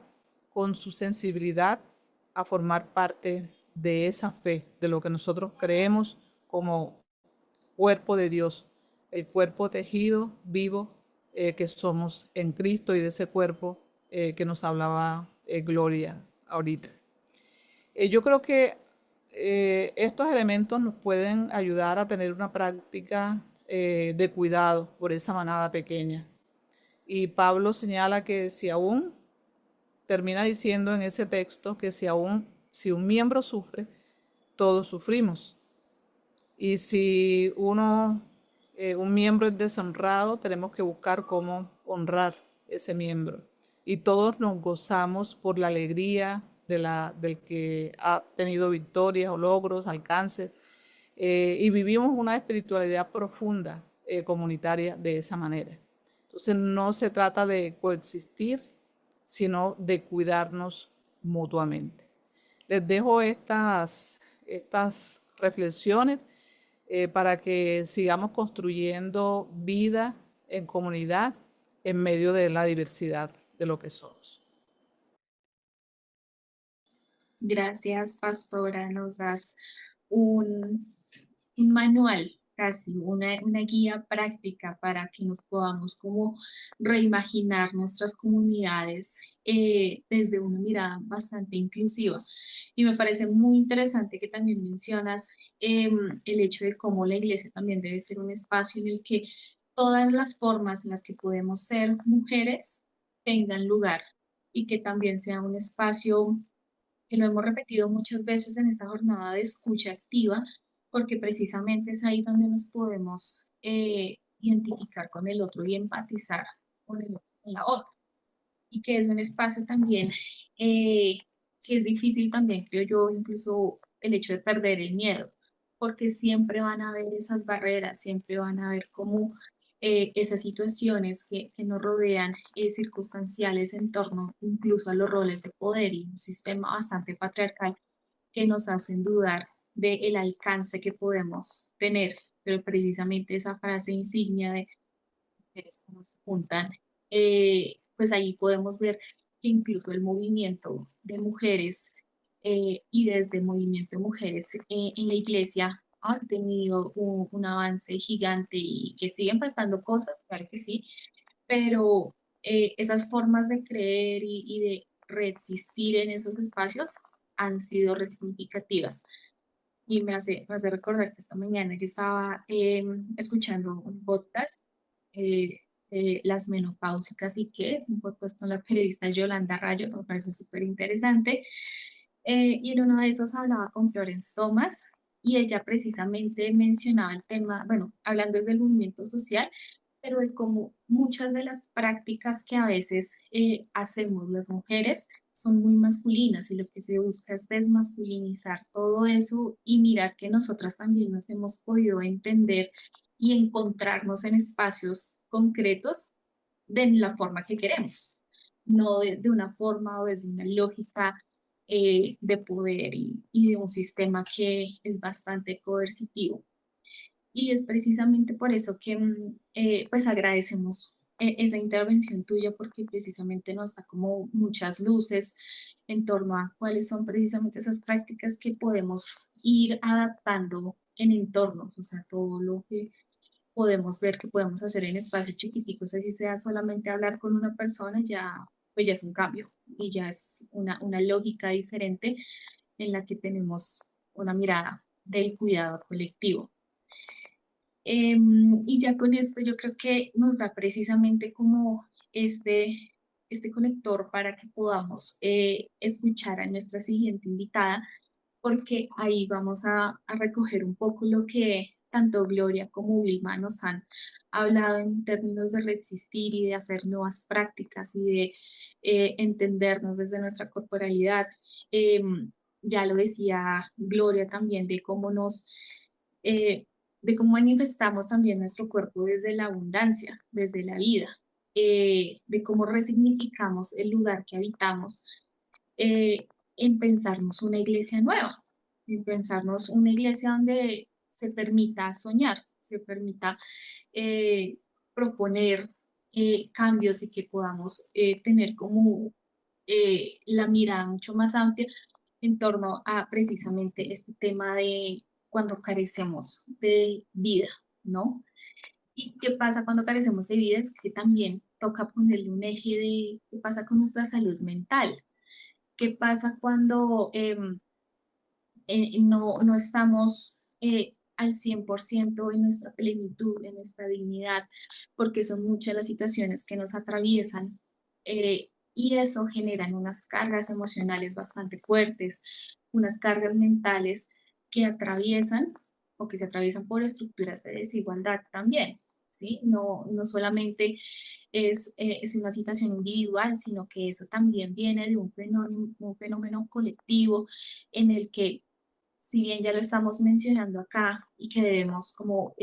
con su sensibilidad, a formar parte de esa fe, de lo que nosotros creemos como cuerpo de Dios, el cuerpo tejido, vivo, que somos en Cristo, y de ese cuerpo que nos hablaba Gloria ahorita. Yo creo que estos elementos nos pueden ayudar a tener una práctica de cuidado por esa manada pequeña. Y Pablo señala que termina diciendo en ese texto que si un miembro sufre, todos sufrimos. Y si un miembro es deshonrado, tenemos que buscar cómo honrar ese miembro. Y todos nos gozamos por la alegría del que ha tenido victorias o logros, alcances, y vivimos una espiritualidad profunda comunitaria de esa manera. Entonces no se trata de coexistir, sino de cuidarnos mutuamente. Les dejo estas reflexiones para que sigamos construyendo vida en comunidad en medio de la diversidad de lo que somos. Gracias, pastora. Nos das un manual, casi una guía práctica para que nos podamos como reimaginar nuestras comunidades desde una mirada bastante inclusiva. Y me parece muy interesante que también mencionas el hecho de cómo la iglesia también debe ser un espacio en el que todas las formas en las que podemos ser mujeres tengan lugar y que también sea un espacio que lo hemos repetido muchas veces en esta jornada de escucha activa, porque precisamente es ahí donde nos podemos identificar con el otro y empatizar con el otro, con la otra. Y que es un espacio también que es difícil también, creo yo, incluso el hecho de perder el miedo, porque siempre van a haber esas barreras, siempre van a haber como esas situaciones que nos rodean, circunstanciales en torno incluso a los roles de poder y un sistema bastante patriarcal que nos hacen dudar del alcance que podemos tener. Pero precisamente esa frase insignia de mujeres que nos juntan, pues ahí podemos ver que incluso el movimiento de mujeres y desde el movimiento de mujeres en la iglesia han tenido un avance gigante y que siguen faltando cosas, claro que sí, pero esas formas de creer y de reexistir en esos espacios han sido resignificativas. Y me hace recordar que esta mañana yo estaba escuchando un podcast, eh, Las Menopáusicas y qué, es un podcast con la periodista Yolanda Rayo, me parece súper interesante. Y en uno de esos hablaba con Florence Thomas y ella precisamente mencionaba el tema, bueno, hablando desde el movimiento social, pero de cómo muchas de las prácticas que a veces hacemos las mujeres son muy masculinas y lo que se busca es desmasculinizar todo eso y mirar que nosotras también nos hemos podido entender y encontrarnos en espacios concretos de la forma que queremos, no de una forma o desde una lógica de poder y de un sistema que es bastante coercitivo. Y es precisamente por eso que pues agradecemos esa intervención tuya porque precisamente nos da como muchas luces en torno a cuáles son precisamente esas prácticas que podemos ir adaptando en entornos, o sea, todo lo que podemos ver que podemos hacer en espacios chiquiticos, así sea solamente hablar con una persona, ya, pues ya es un cambio y ya es una lógica diferente en la que tenemos una mirada del cuidado colectivo. Y ya con esto yo creo que nos da precisamente como este conector para que podamos escuchar a nuestra siguiente invitada, porque ahí vamos a recoger un poco lo que tanto Gloria como Vilma nos han hablado en términos de resistir y de hacer nuevas prácticas y de entendernos desde nuestra corporalidad. Ya lo decía Gloria también de cómo eh, de cómo manifestamos también nuestro cuerpo desde la abundancia, desde la vida, de cómo resignificamos el lugar que habitamos, en pensarnos una iglesia nueva, en pensarnos una iglesia donde se permita soñar, se permita eh, proponer cambios y que podamos tener como la mirada mucho más amplia en torno a precisamente este tema de cuando carecemos de vida, ¿no? ¿Y qué pasa cuando carecemos de vida? Es que también toca ponerle un eje de qué pasa con nuestra salud mental, qué pasa cuando no estamos al 100% en nuestra plenitud, en nuestra dignidad, porque son muchas las situaciones que nos atraviesan y eso generan unas cargas emocionales bastante fuertes, unas cargas mentales que atraviesan o que se atraviesan por estructuras de desigualdad también, ¿sí? No solamente es una situación individual, sino que eso también viene de un fenómeno colectivo en el que si bien ya lo estamos mencionando acá y que debemos como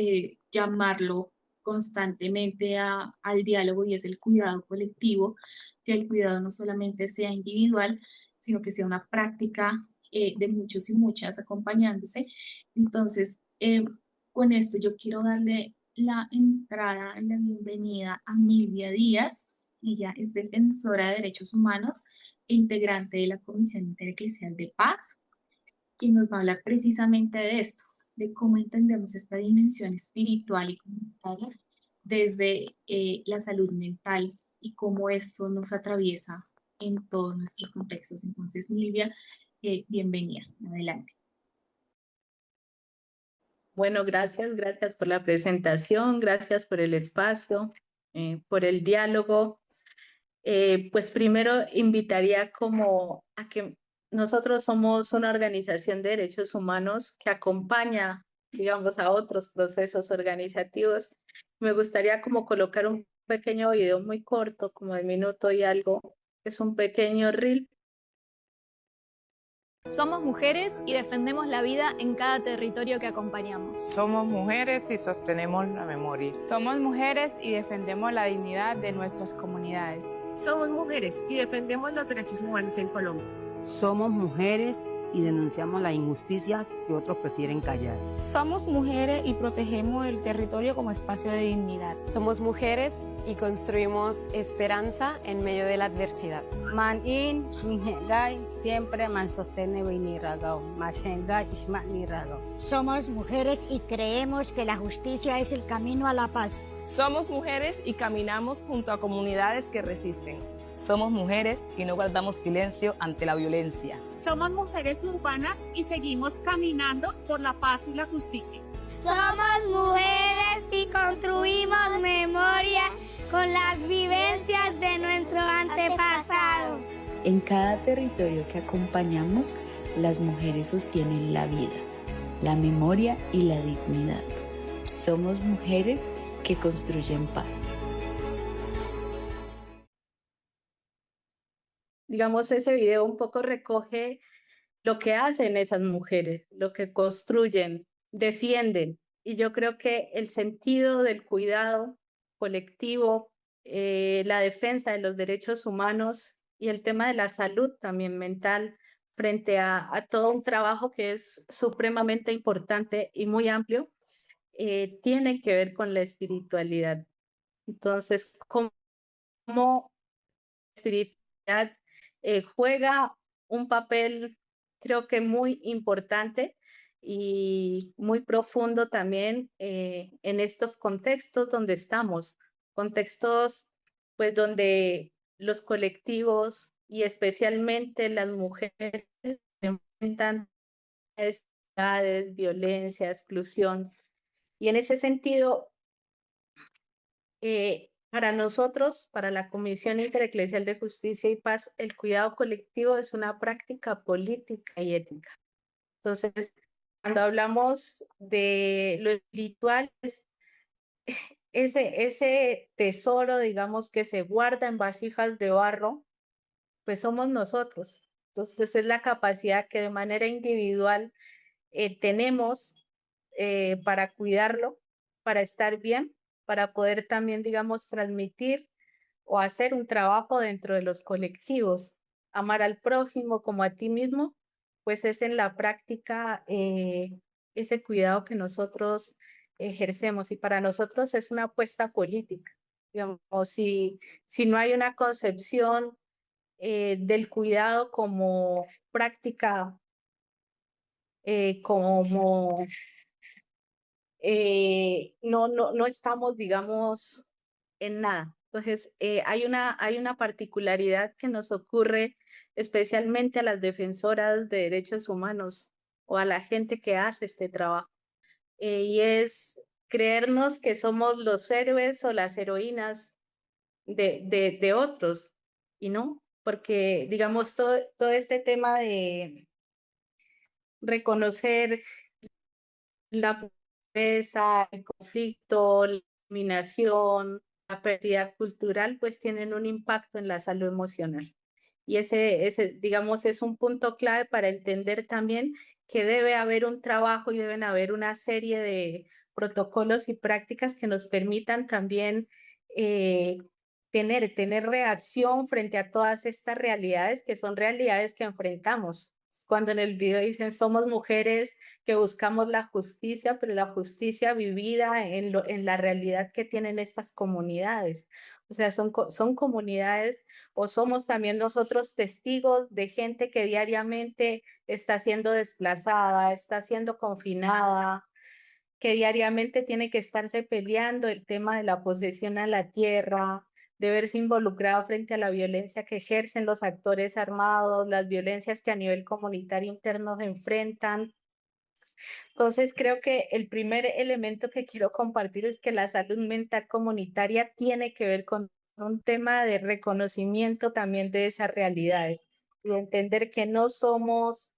llamarlo constantemente al diálogo y es el cuidado colectivo, que el cuidado no solamente sea individual, sino que sea una práctica de muchos y muchas acompañándose. Entonces, con esto yo quiero darle la entrada, la bienvenida a Milvia Díaz. Ella es defensora de derechos humanos e integrante de la Comisión Intereclesial de Paz, quien nos va a hablar precisamente de esto, de cómo entendemos esta dimensión espiritual y comunitaria desde la salud mental y cómo esto nos atraviesa en todos nuestros contextos. Entonces, Milvia, bienvenida. Adelante. Bueno, gracias por la presentación, gracias por el espacio, por el diálogo. Pues primero invitaría como a que nosotros somos una organización de derechos humanos que acompaña, digamos, a otros procesos organizativos. Me gustaría como colocar un pequeño video muy corto, como de minuto y algo. Es un pequeño reel. Somos mujeres y defendemos la vida en cada territorio que acompañamos. Somos mujeres y sostenemos la memoria. Somos mujeres y defendemos la dignidad de nuestras comunidades. Somos mujeres y defendemos los derechos humanos en Colombia. Somos mujeres y denunciamos la injusticia que otros prefieren callar. Somos mujeres y protegemos el territorio como espacio de dignidad. Somos mujeres y construimos esperanza en medio de la adversidad. Manin, Minhegay, siempre man sostene Viniragao, Mashengay, Ishmaniragao. Somos mujeres y creemos que la justicia es el camino a la paz. Somos mujeres y caminamos junto a comunidades que resisten. Somos mujeres y no guardamos silencio ante la violencia. Somos mujeres urbanas y seguimos caminando por la paz y la justicia. Somos mujeres y construimos memoria con las vivencias de nuestro antepasado. En cada territorio que acompañamos, las mujeres sostienen la vida, la memoria y la dignidad. Somos mujeres que construyen paz. Digamos, ese video un poco recoge lo que hacen esas mujeres, lo que construyen, defienden. Y yo creo que el sentido del cuidado colectivo, la defensa de los derechos humanos y el tema de la salud también mental frente a todo un trabajo que es supremamente importante y muy amplio, tiene que ver con la espiritualidad. Entonces, ¿cómo la espiritualidad juega un papel, creo que muy importante y muy profundo también en estos contextos donde estamos, contextos pues donde los colectivos y especialmente las mujeres se enfrentan a desigualdades, violencia, exclusión. Y en ese sentido, para nosotros, para la Comisión Intereclesial de Justicia y Paz, el cuidado colectivo es una práctica política y ética. Entonces, cuando hablamos de lo espiritual, ese tesoro, digamos, que se guarda en vasijas de barro, pues somos nosotros. Entonces, es la capacidad que de manera individual tenemos para cuidarlo, para estar bien, para poder también, digamos, transmitir o hacer un trabajo dentro de los colectivos. Amar al prójimo como a ti mismo, pues es en la práctica ese cuidado que nosotros ejercemos. Y para nosotros es una apuesta política. Digamos, si no hay una concepción del cuidado como práctica, no estamos, digamos, en nada. Entonces, hay una particularidad que nos ocurre especialmente a las defensoras de derechos humanos o a la gente que hace este trabajo, y es creernos que somos los héroes o las heroínas de otros, y no, porque, digamos, todo este tema de reconocer la pobreza, el conflicto, la discriminación, la pérdida cultural, pues tienen un impacto en la salud emocional. Y ese, digamos, es un punto clave para entender también que debe haber un trabajo y deben haber una serie de protocolos y prácticas que nos permitan también tener reacción frente a todas estas realidades que son realidades que enfrentamos. Cuando en el video dicen somos mujeres que buscamos la justicia, pero la justicia vivida en la realidad que tienen estas comunidades. O sea, son comunidades, o somos también nosotros testigos de gente que diariamente está siendo desplazada, está siendo confinada, que diariamente tiene que estarse peleando el tema de la posesión a la tierra, de verse involucrado frente a la violencia que ejercen los actores armados, las violencias que a nivel comunitario interno se enfrentan. Entonces, creo que el primer elemento que quiero compartir es que la salud mental comunitaria tiene que ver con un tema de reconocimiento también de esas realidades y de entender que no somos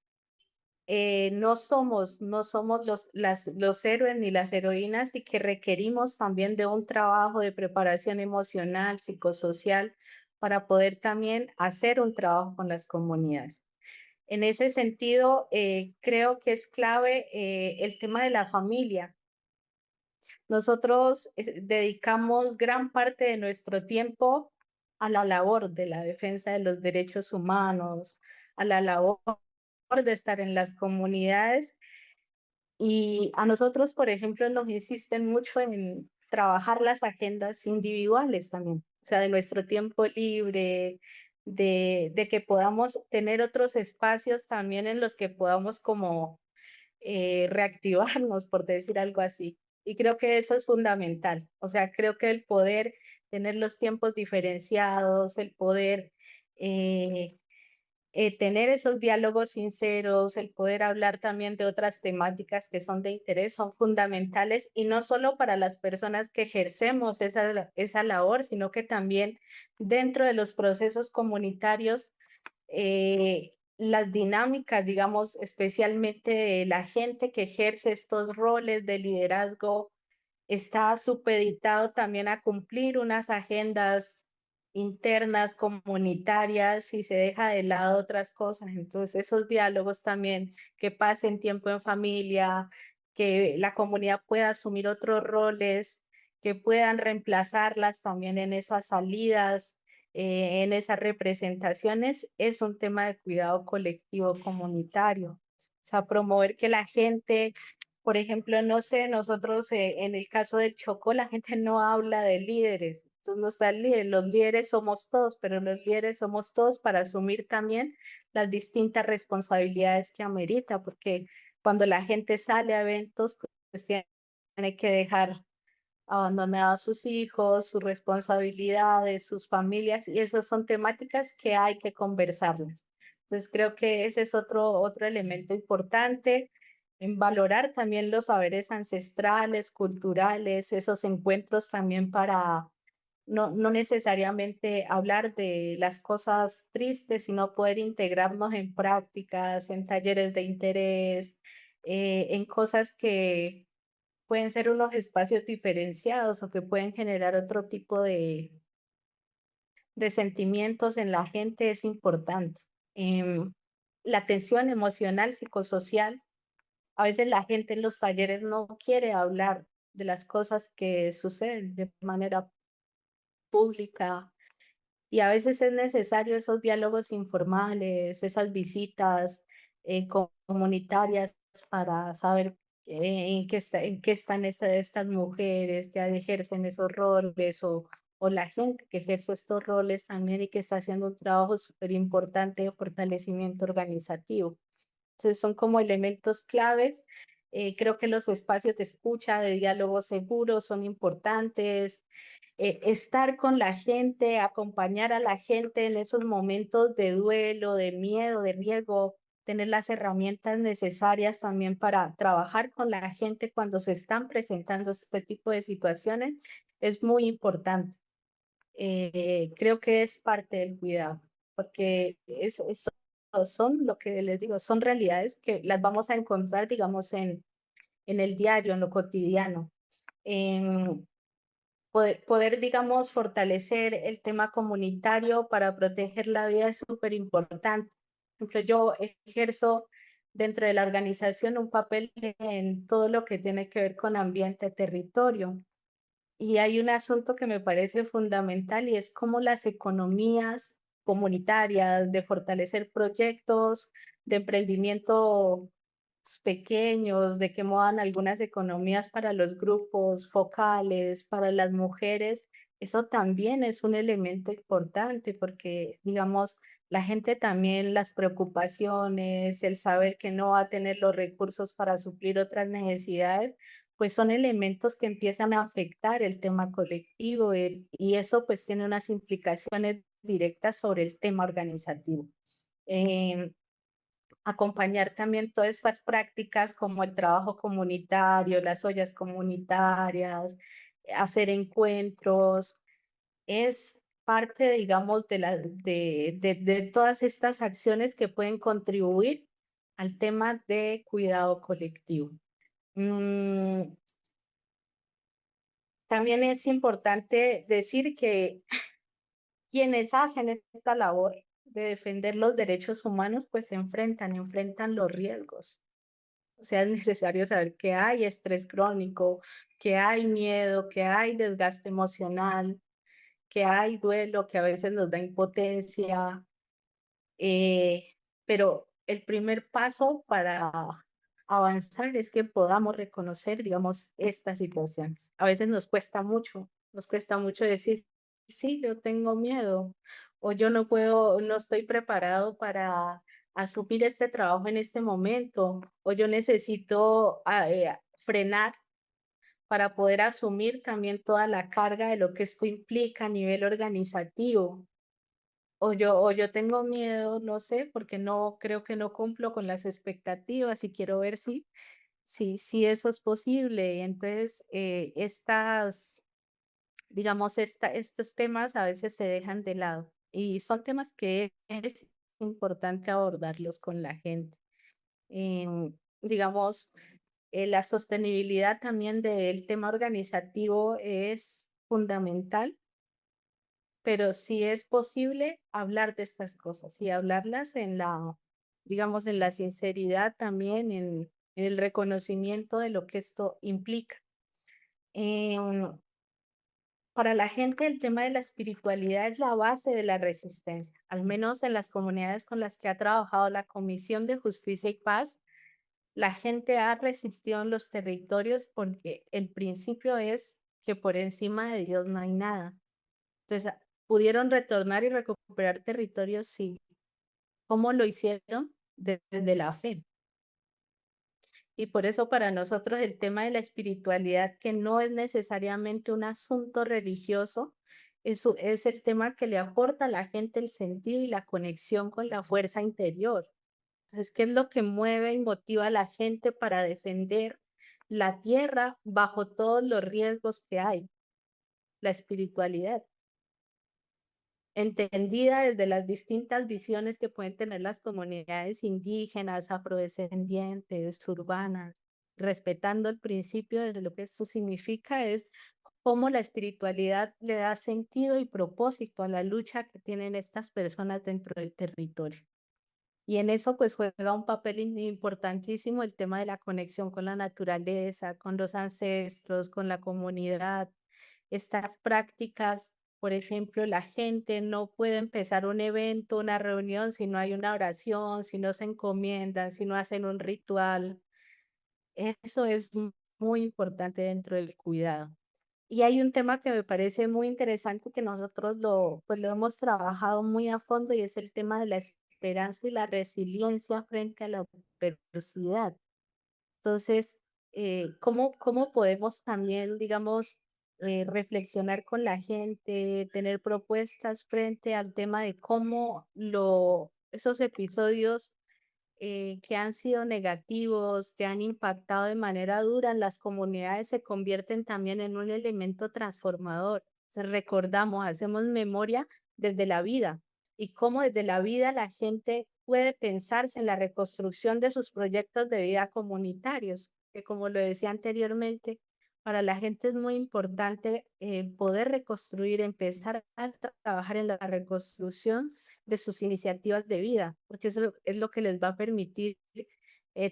los héroes ni las heroínas y que requerimos también de un trabajo de preparación emocional, psicosocial, para poder también hacer un trabajo con las comunidades. En ese sentido, creo que es clave el tema de la familia. Nosotros dedicamos gran parte de nuestro tiempo a la labor de la defensa de los derechos humanos, a la labor de estar en las comunidades y a nosotros, por ejemplo, nos insisten mucho en trabajar las agendas individuales también, o sea, de nuestro tiempo libre, de que podamos tener otros espacios también en los que podamos como reactivarnos, por decir algo así. Y creo que eso es fundamental, o sea, creo que el poder tener los tiempos diferenciados, el poder tener esos diálogos sinceros, el poder hablar también de otras temáticas que son de interés, son fundamentales y no solo para las personas que ejercemos esa labor, sino que también dentro de los procesos comunitarios, las dinámicas, digamos, especialmente de la gente que ejerce estos roles de liderazgo, está supeditado también a cumplir unas agendas internas, comunitarias, y se deja de lado otras cosas. Entonces, esos diálogos también, que pasen tiempo en familia, que la comunidad pueda asumir otros roles, que puedan reemplazarlas también en esas salidas, en esas representaciones, es un tema de cuidado colectivo comunitario. O sea, promover que la gente, por ejemplo, no sé, nosotros en el caso del Chocó, la gente no habla de líderes, entonces no está el líder, los líderes somos todos, pero los líderes somos todos para asumir también las distintas responsabilidades que amerita, porque cuando la gente sale a eventos, pues tiene que dejar abandonados a sus hijos, sus responsabilidades, sus familias, y esas son temáticas que hay que conversarlas. Entonces creo que ese es otro elemento importante, en valorar también los saberes ancestrales, culturales, esos encuentros también para no necesariamente hablar de las cosas tristes, sino poder integrarnos en prácticas, en talleres de interés, en cosas que pueden ser unos espacios diferenciados o que pueden generar otro tipo de sentimientos en la gente es importante. La atención emocional, psicosocial, a veces la gente en los talleres no quiere hablar de las cosas que suceden de manera pública y a veces es necesario esos diálogos informales, esas visitas comunitarias para saber en qué están estas mujeres que ejercen esos roles o la gente que ejerce estos roles también y que está haciendo un trabajo súper importante de fortalecimiento organizativo. Entonces son como elementos claves. Creo que los espacios de escucha, de diálogo seguro son importantes. Estar con la gente, acompañar a la gente en esos momentos de duelo, de miedo, de riesgo, tener las herramientas necesarias también para trabajar con la gente cuando se están presentando este tipo de situaciones es muy importante. Creo que es parte del cuidado, porque eso son lo que les digo, son realidades que las vamos a encontrar, digamos, en el diario, en lo cotidiano. Poder, digamos, fortalecer el tema comunitario para proteger la vida es súper importante. Por ejemplo, yo ejerzo dentro de la organización un papel en todo lo que tiene que ver con ambiente, territorio. Y hay un asunto que me parece fundamental y es cómo las economías comunitarias de fortalecer proyectos de emprendimiento pequeños, de que muevan algunas economías para los grupos focales, para las mujeres, eso también es un elemento importante porque, digamos, la gente también, las preocupaciones, el saber que no va a tener los recursos para suplir otras necesidades, pues son elementos que empiezan a afectar el tema colectivo y eso pues tiene unas implicaciones directas sobre el tema organizativo. acompañar también todas estas prácticas como el trabajo comunitario, las ollas comunitarias, hacer encuentros, es parte, digamos, de todas estas acciones que pueden contribuir al tema de cuidado colectivo. También es importante decir que quienes hacen esta labor de defender los derechos humanos, pues se enfrentan los riesgos. O sea, es necesario saber que hay estrés crónico, que hay miedo, que hay desgaste emocional, que hay duelo, que a veces nos da impotencia, pero el primer paso para avanzar es que podamos reconocer, digamos, estas situaciones. A veces nos cuesta mucho decir, sí, yo tengo miedo, o yo no puedo, no estoy preparado para asumir este trabajo en este momento, o yo necesito frenar para poder asumir también toda la carga de lo que esto implica a nivel organizativo. O yo tengo miedo, no sé, porque no creo que no cumplo con las expectativas y quiero ver si eso es posible. Y entonces, digamos, estos temas a veces se dejan de lado y son temas que es importante abordarlos con la gente. Digamos, la sostenibilidad también del tema organizativo es fundamental, pero sí es posible hablar de estas cosas y hablarlas digamos, en la sinceridad también, en el reconocimiento de lo que esto implica. Para la gente el tema de la espiritualidad es la base de la resistencia, al menos en las comunidades con las que ha trabajado la Comisión de Justicia y Paz. La gente ha resistido en los territorios porque el principio es que por encima de Dios no hay nada. Entonces, pudieron retornar y recuperar territorios, sí. ¿Cómo lo hicieron? Desde la fe. Y por eso para nosotros el tema de la espiritualidad, que no es necesariamente un asunto religioso, es el tema que le aporta a la gente el sentido y la conexión con la fuerza interior. Entonces, ¿qué es lo que mueve y motiva a la gente para defender la tierra bajo todos los riesgos que hay? La espiritualidad, entendida desde las distintas visiones que pueden tener las comunidades indígenas, afrodescendientes, urbanas, respetando el principio de lo que eso significa, es cómo la espiritualidad le da sentido y propósito a la lucha que tienen estas personas dentro del territorio. Y en eso pues juega un papel importantísimo el tema de la conexión con la naturaleza, con los ancestros, con la comunidad. Estas prácticas, por ejemplo, la gente no puede empezar un evento, una reunión si no hay una oración, si no se encomiendan, si no hacen un ritual. Eso es muy importante dentro del cuidado. Y hay un tema que me parece muy interesante que nosotros pues lo hemos trabajado muy a fondo y es el tema de la esperanza y la resiliencia frente a la adversidad. Entonces, ¿cómo podemos también, digamos, reflexionar con la gente, tener propuestas frente al tema de cómo esos episodios que han sido negativos, que han impactado de manera dura en las comunidades, se convierten también en un elemento transformador? Recordamos, hacemos memoria desde la vida y cómo desde la vida la gente puede pensarse en la reconstrucción de sus proyectos de vida comunitarios, que como lo decía anteriormente, para la gente es muy importante poder reconstruir, empezar a trabajar en la reconstrucción de sus iniciativas de vida, porque eso es lo que les va a permitir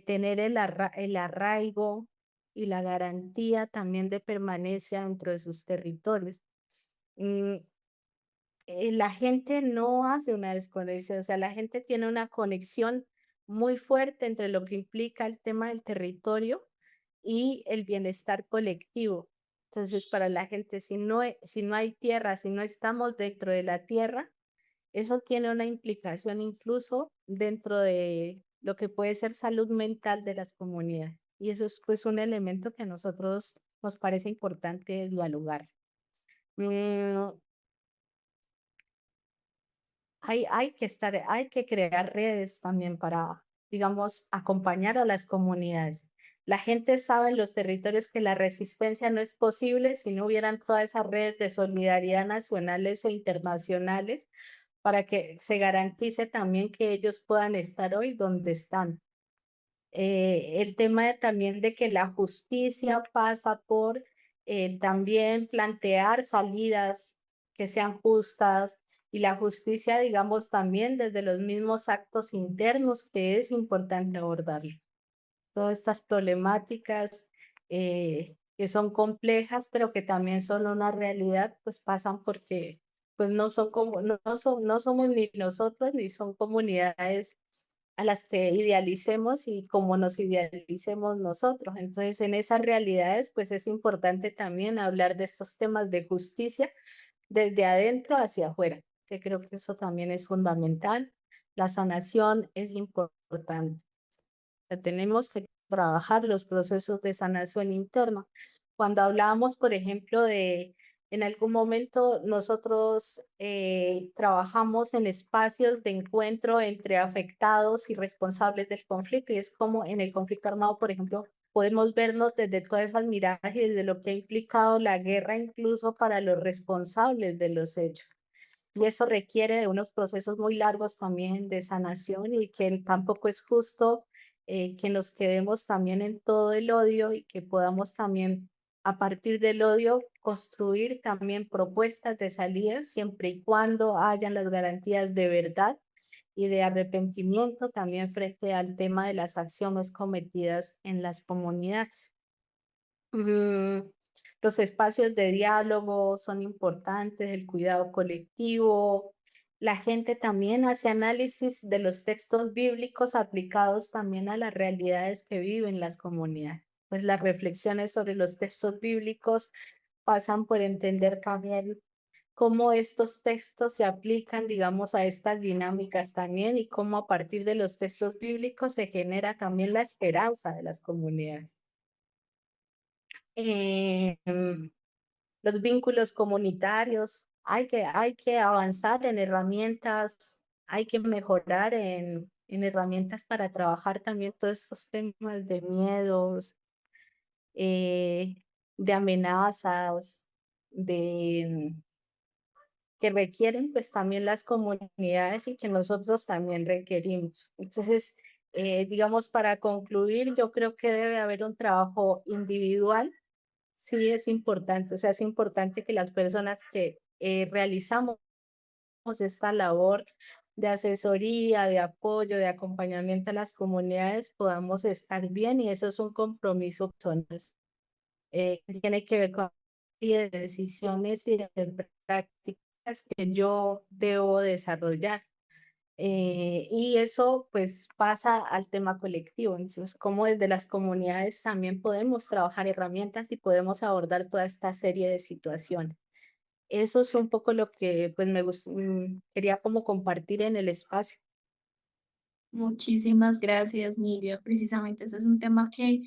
tener el arraigo y la garantía también de permanencia dentro de sus territorios. La gente no hace una desconexión, o sea, la gente tiene una conexión muy fuerte entre lo que implica el tema del territorio y el bienestar colectivo. Entonces, para la gente, si no hay tierra, si no estamos dentro de la tierra, eso tiene una implicación incluso dentro de lo que puede ser salud mental de las comunidades. Y eso es pues un elemento que a nosotros nos parece importante dialogar. Hay que crear redes también para digamos, acompañar a las comunidades. La gente sabe en los territorios que la resistencia no es posible si no hubieran todas esas redes de solidaridad nacionales e internacionales para que se garantice también que ellos puedan estar hoy donde están. El tema también de que la justicia pasa por también plantear salidas que sean justas y la justicia, digamos, también desde los mismos actos internos que es importante abordarlo. Todas estas problemáticas que son complejas, pero que también son una realidad, pues pasan porque pues no son como, no somos ni nosotros ni son comunidades a las que idealicemos y como nos idealicemos nosotros. Entonces, en esas realidades, pues es importante también hablar de estos temas de justicia desde adentro hacia afuera, que creo que eso también es fundamental. La sanación es importante. Tenemos que trabajar los procesos de sanación interna. Cuando hablábamos, por ejemplo, en algún momento nosotros trabajamos en espacios de encuentro entre afectados y responsables del conflicto, y es como en el conflicto armado, por ejemplo, podemos vernos desde todas esas miradas y desde lo que ha implicado la guerra, incluso para los responsables de los hechos. Y eso requiere de unos procesos muy largos también de sanación y que tampoco es justo que nos quedemos también en todo el odio y que podamos también a partir del odio construir también propuestas de salida siempre y cuando hayan las garantías de verdad y de arrepentimiento también frente al tema de las acciones cometidas en las comunidades. Los espacios de diálogo son importantes, el cuidado colectivo. La gente también hace análisis de los textos bíblicos aplicados también a las realidades que viven las comunidades. Pues las reflexiones sobre los textos bíblicos pasan por entender también cómo estos textos se aplican, digamos, a estas dinámicas también y cómo a partir de los textos bíblicos se genera también la esperanza de las comunidades. Los vínculos comunitarios, hay que avanzar en herramientas, hay que mejorar en herramientas para trabajar también todos estos temas de miedos, de amenazas, que requieren pues también las comunidades y que nosotros también requerimos. Entonces, digamos, para concluir, yo creo que debe haber un trabajo individual. Sí, es importante, o sea, es importante que las personas que realizamos esta labor de asesoría, de apoyo, de acompañamiento a las comunidades podamos estar bien y eso es un compromiso personal. Tiene que ver con de decisiones y de prácticas que yo debo desarrollar. Y eso pues pasa al tema colectivo, entonces como desde las comunidades también podemos trabajar herramientas y podemos abordar toda esta serie de situaciones. Eso es un poco lo que pues quería como compartir en el espacio. Muchísimas gracias, Miriam. Precisamente ese es un tema que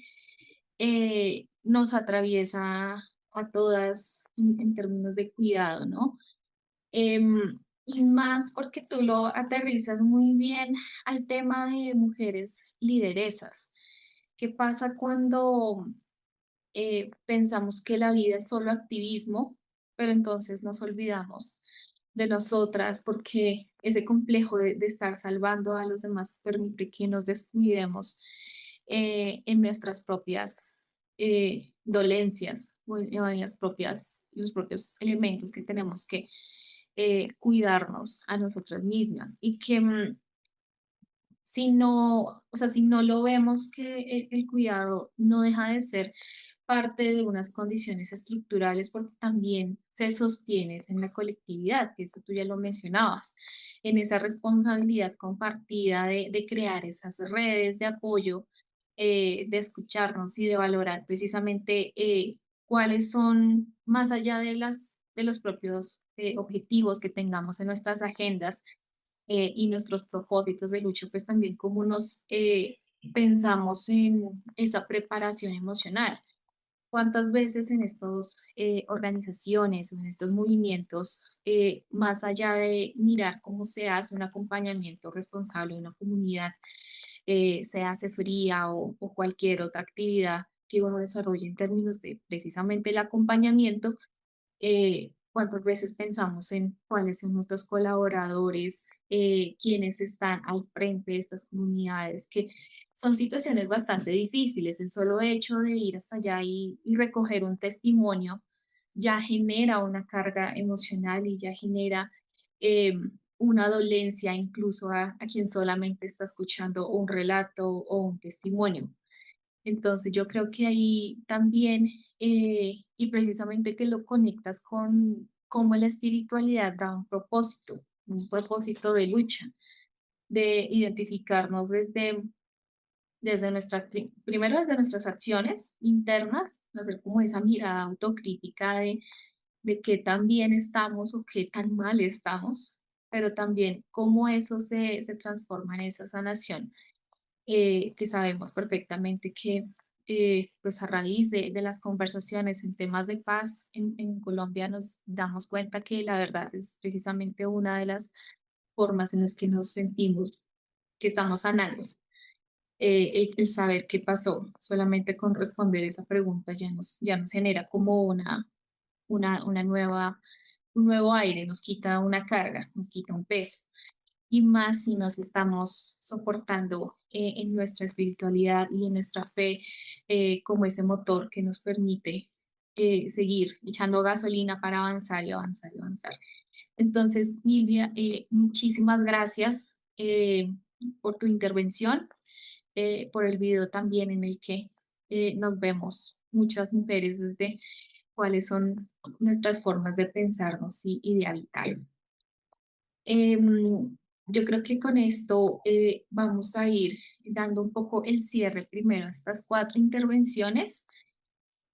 nos atraviesa a todas en términos de cuidado, ¿no? Y más porque tú lo aterrizas muy bien al tema de mujeres lideresas. ¿Qué pasa cuando pensamos que la vida es solo activismo, pero entonces nos olvidamos de nosotras porque ese complejo de estar salvando a los demás permite que nos descuidemos en nuestras propias dolencias o en los propios elementos que tenemos que cuidarnos a nosotras mismas y que si no lo vemos que el cuidado no deja de ser parte de unas condiciones estructurales porque también se sostiene en la colectividad, que eso tú ya lo mencionabas, en esa responsabilidad compartida de crear esas redes de apoyo, de escucharnos y de valorar precisamente cuáles son, más allá de los propios objetivos que tengamos en nuestras agendas y nuestros propósitos de lucha, pues también cómo nos pensamos en esa preparación emocional. ¿Cuántas veces en estas organizaciones o en estos movimientos, más allá de mirar cómo se hace un acompañamiento responsable en una comunidad, sea asesoría o cualquier otra actividad que uno desarrolle en términos de precisamente el acompañamiento, cuántas veces pensamos en cuáles son nuestros colaboradores, quienes están al frente de estas comunidades, que son situaciones bastante difíciles. El solo hecho de ir hasta allá y recoger un testimonio ya genera una carga emocional y ya genera eh, una dolencia incluso a quien solamente está escuchando un relato o un testimonio. Entonces yo creo que ahí también, y precisamente que lo conectas con cómo la espiritualidad da un propósito de lucha, de identificarnos desde primero desde nuestras acciones internas, hacer como esa mirada autocrítica de qué tan bien estamos o qué tan mal estamos, pero también cómo eso se transforma en esa sanación, que sabemos perfectamente que pues a raíz de las conversaciones en temas de paz en Colombia nos damos cuenta que la verdad es precisamente una de las formas en las que nos sentimos que estamos sanando. El saber qué pasó, solamente con responder esa pregunta ya nos genera como una nueva, un nuevo aire, nos quita una carga, nos quita un peso. Y más si nos estamos soportando en nuestra espiritualidad y en nuestra fe como ese motor que nos permite seguir echando gasolina para avanzar y avanzar y avanzar. Entonces, Silvia, muchísimas gracias por tu intervención, por el video también en el que nos vemos muchas mujeres desde cuáles son nuestras formas de pensarnos y de habitar. Yo creo que con esto vamos a ir dando un poco el cierre primero a estas 4 intervenciones,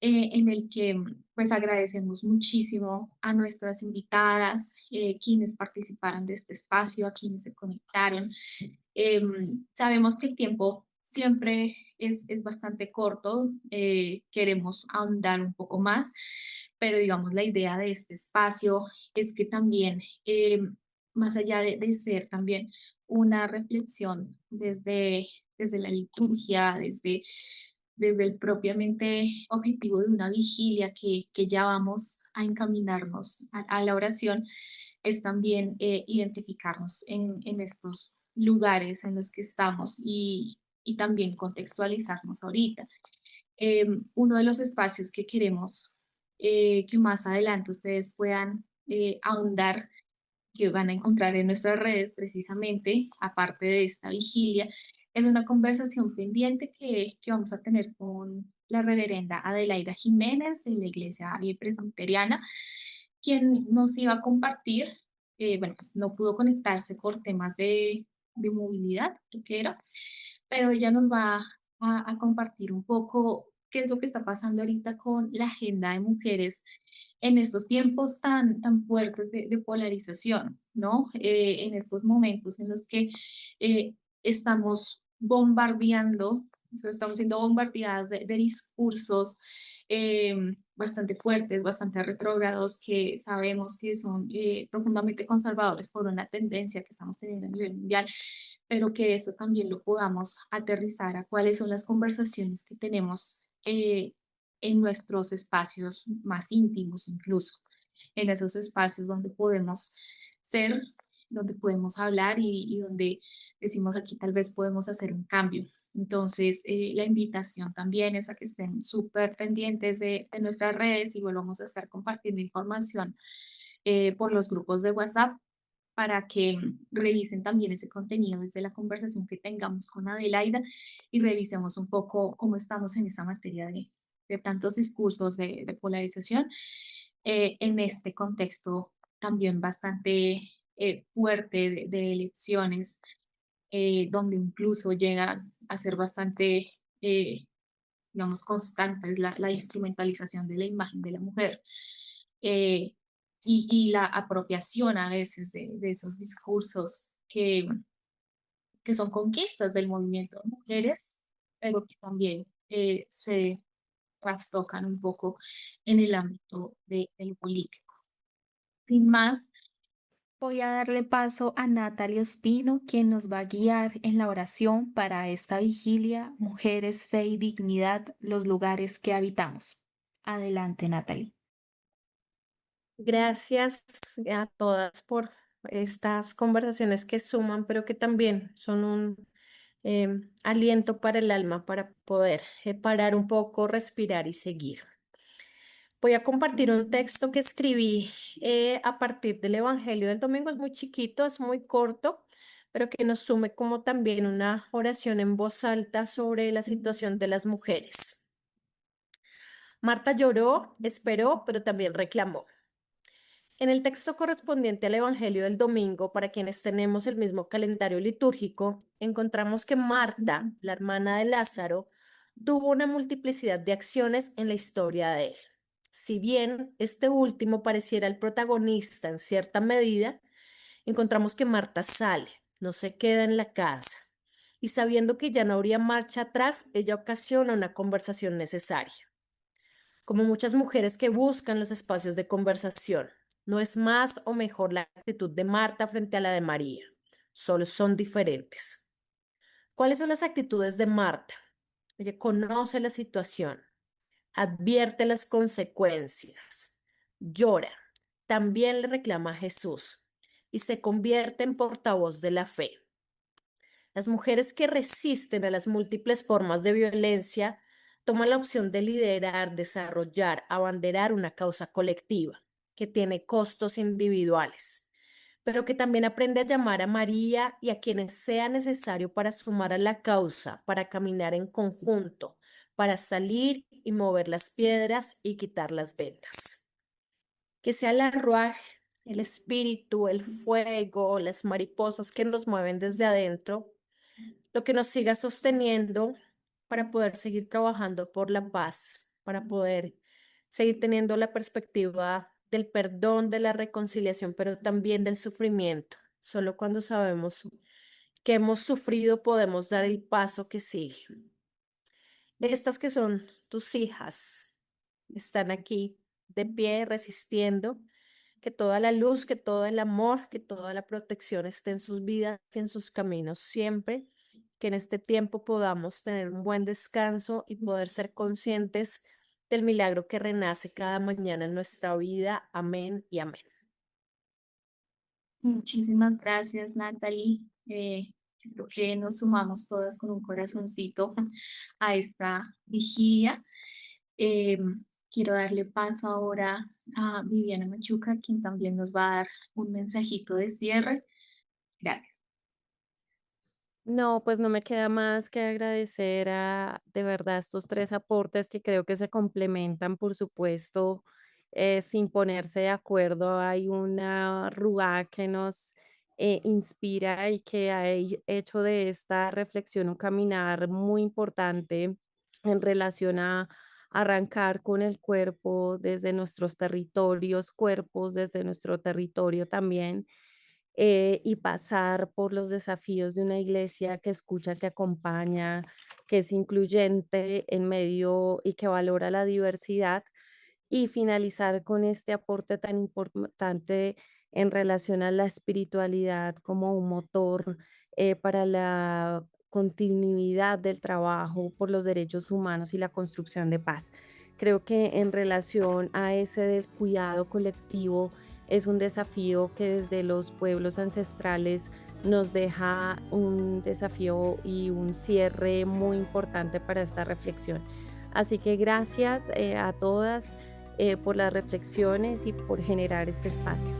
en el que pues agradecemos muchísimo a nuestras invitadas, quienes participaron de este espacio, a quienes se conectaron. Sabemos que el tiempo siempre es bastante corto, queremos ahondar un poco más, pero digamos la idea de este espacio es que también, más allá de ser también una reflexión desde la liturgia, desde el propiamente objetivo de una vigilia que ya vamos a encaminarnos a la oración, es también identificarnos en estos lugares en los que estamos y también contextualizarnos ahorita. Uno de los espacios que queremos que más adelante ustedes puedan ahondar, que van a encontrar en nuestras redes precisamente, aparte de esta vigilia, es una conversación pendiente que vamos a tener con la reverenda Adelaida Jiménez de la Iglesia Presbiteriana, quien nos iba a compartir, bueno, pues no pudo conectarse por temas de movilidad, creo que era, pero ella nos va a compartir un poco qué es lo que está pasando ahorita con la agenda de mujeres en estos tiempos tan fuertes de polarización, ¿no? En estos momentos en los que estamos bombardeando, o sea, estamos siendo bombardeadas de discursos bastante fuertes, bastante retrógrados, que sabemos que son profundamente conservadores por una tendencia que estamos teniendo a nivel mundial, pero que eso también lo podamos aterrizar a cuáles son las conversaciones que tenemos en nuestros espacios más íntimos, incluso en esos espacios donde podemos ser, donde podemos hablar y donde decimos aquí tal vez podemos hacer un cambio. Entonces, la invitación también es a que estén súper pendientes de nuestras redes y volvamos a estar compartiendo información por los grupos de WhatsApp para que revisen también ese contenido desde la conversación que tengamos con Adelaida y revisemos un poco cómo estamos en esa materia de tantos discursos de polarización en este contexto también bastante fuerte de elecciones, donde incluso llega a ser bastante, digamos, constante la instrumentalización de la imagen de la mujer. Y la apropiación a veces de esos discursos que son conquistas del movimiento de mujeres, pero que también se trastocan un poco en el ámbito de lo político. Sin más, Voy a darle paso a Natalie Ospino, quien nos va a guiar en la oración para esta vigilia, Mujeres, Fe y Dignidad, los lugares que habitamos. Adelante, Natalie. Gracias a todas por estas conversaciones que suman, pero que también son un aliento para el alma, para poder parar un poco, respirar y seguir. Voy a compartir un texto que escribí a partir del Evangelio del domingo. Es muy chiquito, es muy corto, pero que nos sume como también una oración en voz alta sobre la situación de las mujeres. Marta lloró, esperó, pero también reclamó. En el texto correspondiente al Evangelio del domingo, para quienes tenemos el mismo calendario litúrgico, encontramos que Marta, la hermana de Lázaro, tuvo una multiplicidad de acciones en la historia de él. Si bien este último pareciera el protagonista en cierta medida, encontramos que Marta sale, no se queda en la casa, y sabiendo que ya no habría marcha atrás, ella ocasiona una conversación necesaria. Como muchas mujeres que buscan los espacios de conversación, no es más o mejor la actitud de Marta frente a la de María, solo son diferentes. ¿Cuáles son las actitudes de Marta? Ella conoce la situación, advierte las consecuencias, llora, también le reclama a Jesús y se convierte en portavoz de la fe. Las mujeres que resisten a las múltiples formas de violencia toman la opción de liderar, desarrollar, abanderar una causa colectiva que tiene costos individuales, pero que también aprende a llamar a María y a quienes sea necesario para sumar a la causa, para caminar en conjunto, para salir y mover las piedras y quitar las vendas. Que sea la ruaj, el espíritu, el fuego, las mariposas que nos mueven desde adentro, lo que nos siga sosteniendo para poder seguir trabajando por la paz, para poder seguir teniendo la perspectiva del perdón, de la reconciliación, pero también del sufrimiento. Solo cuando sabemos que hemos sufrido podemos dar el paso que sigue. Estas que son tus hijas están aquí de pie, resistiendo, que toda la luz, que todo el amor, que toda la protección esté en sus vidas y en sus caminos siempre, que en este tiempo podamos tener un buen descanso y poder ser conscientes del milagro que renace cada mañana en nuestra vida. Amén y amén. Muchísimas gracias, Natalie. Creo que nos sumamos todas con un corazoncito a esta vigilia. Quiero darle paso ahora a Viviana Machuca, quien también nos va a dar un mensajito de cierre. Gracias. No, pues no me queda más que agradecer de verdad estos tres aportes que creo que se complementan, por supuesto, sin ponerse de acuerdo. Hay una rúa que nos inspira y que ha hecho de esta reflexión un caminar muy importante en relación a arrancar con el cuerpo desde nuestros territorios, cuerpos desde nuestro territorio también, y pasar por los desafíos de una iglesia que escucha, que acompaña, que es incluyente en medio y que valora la diversidad, y finalizar con este aporte tan importante en relación a la espiritualidad como un motor para la continuidad del trabajo por los derechos humanos y la construcción de paz. Creo que en relación a ese del cuidado colectivo, es un desafío que desde los pueblos ancestrales nos deja un desafío y un cierre muy importante para esta reflexión. Así que gracias a todas por las reflexiones y por generar este espacio.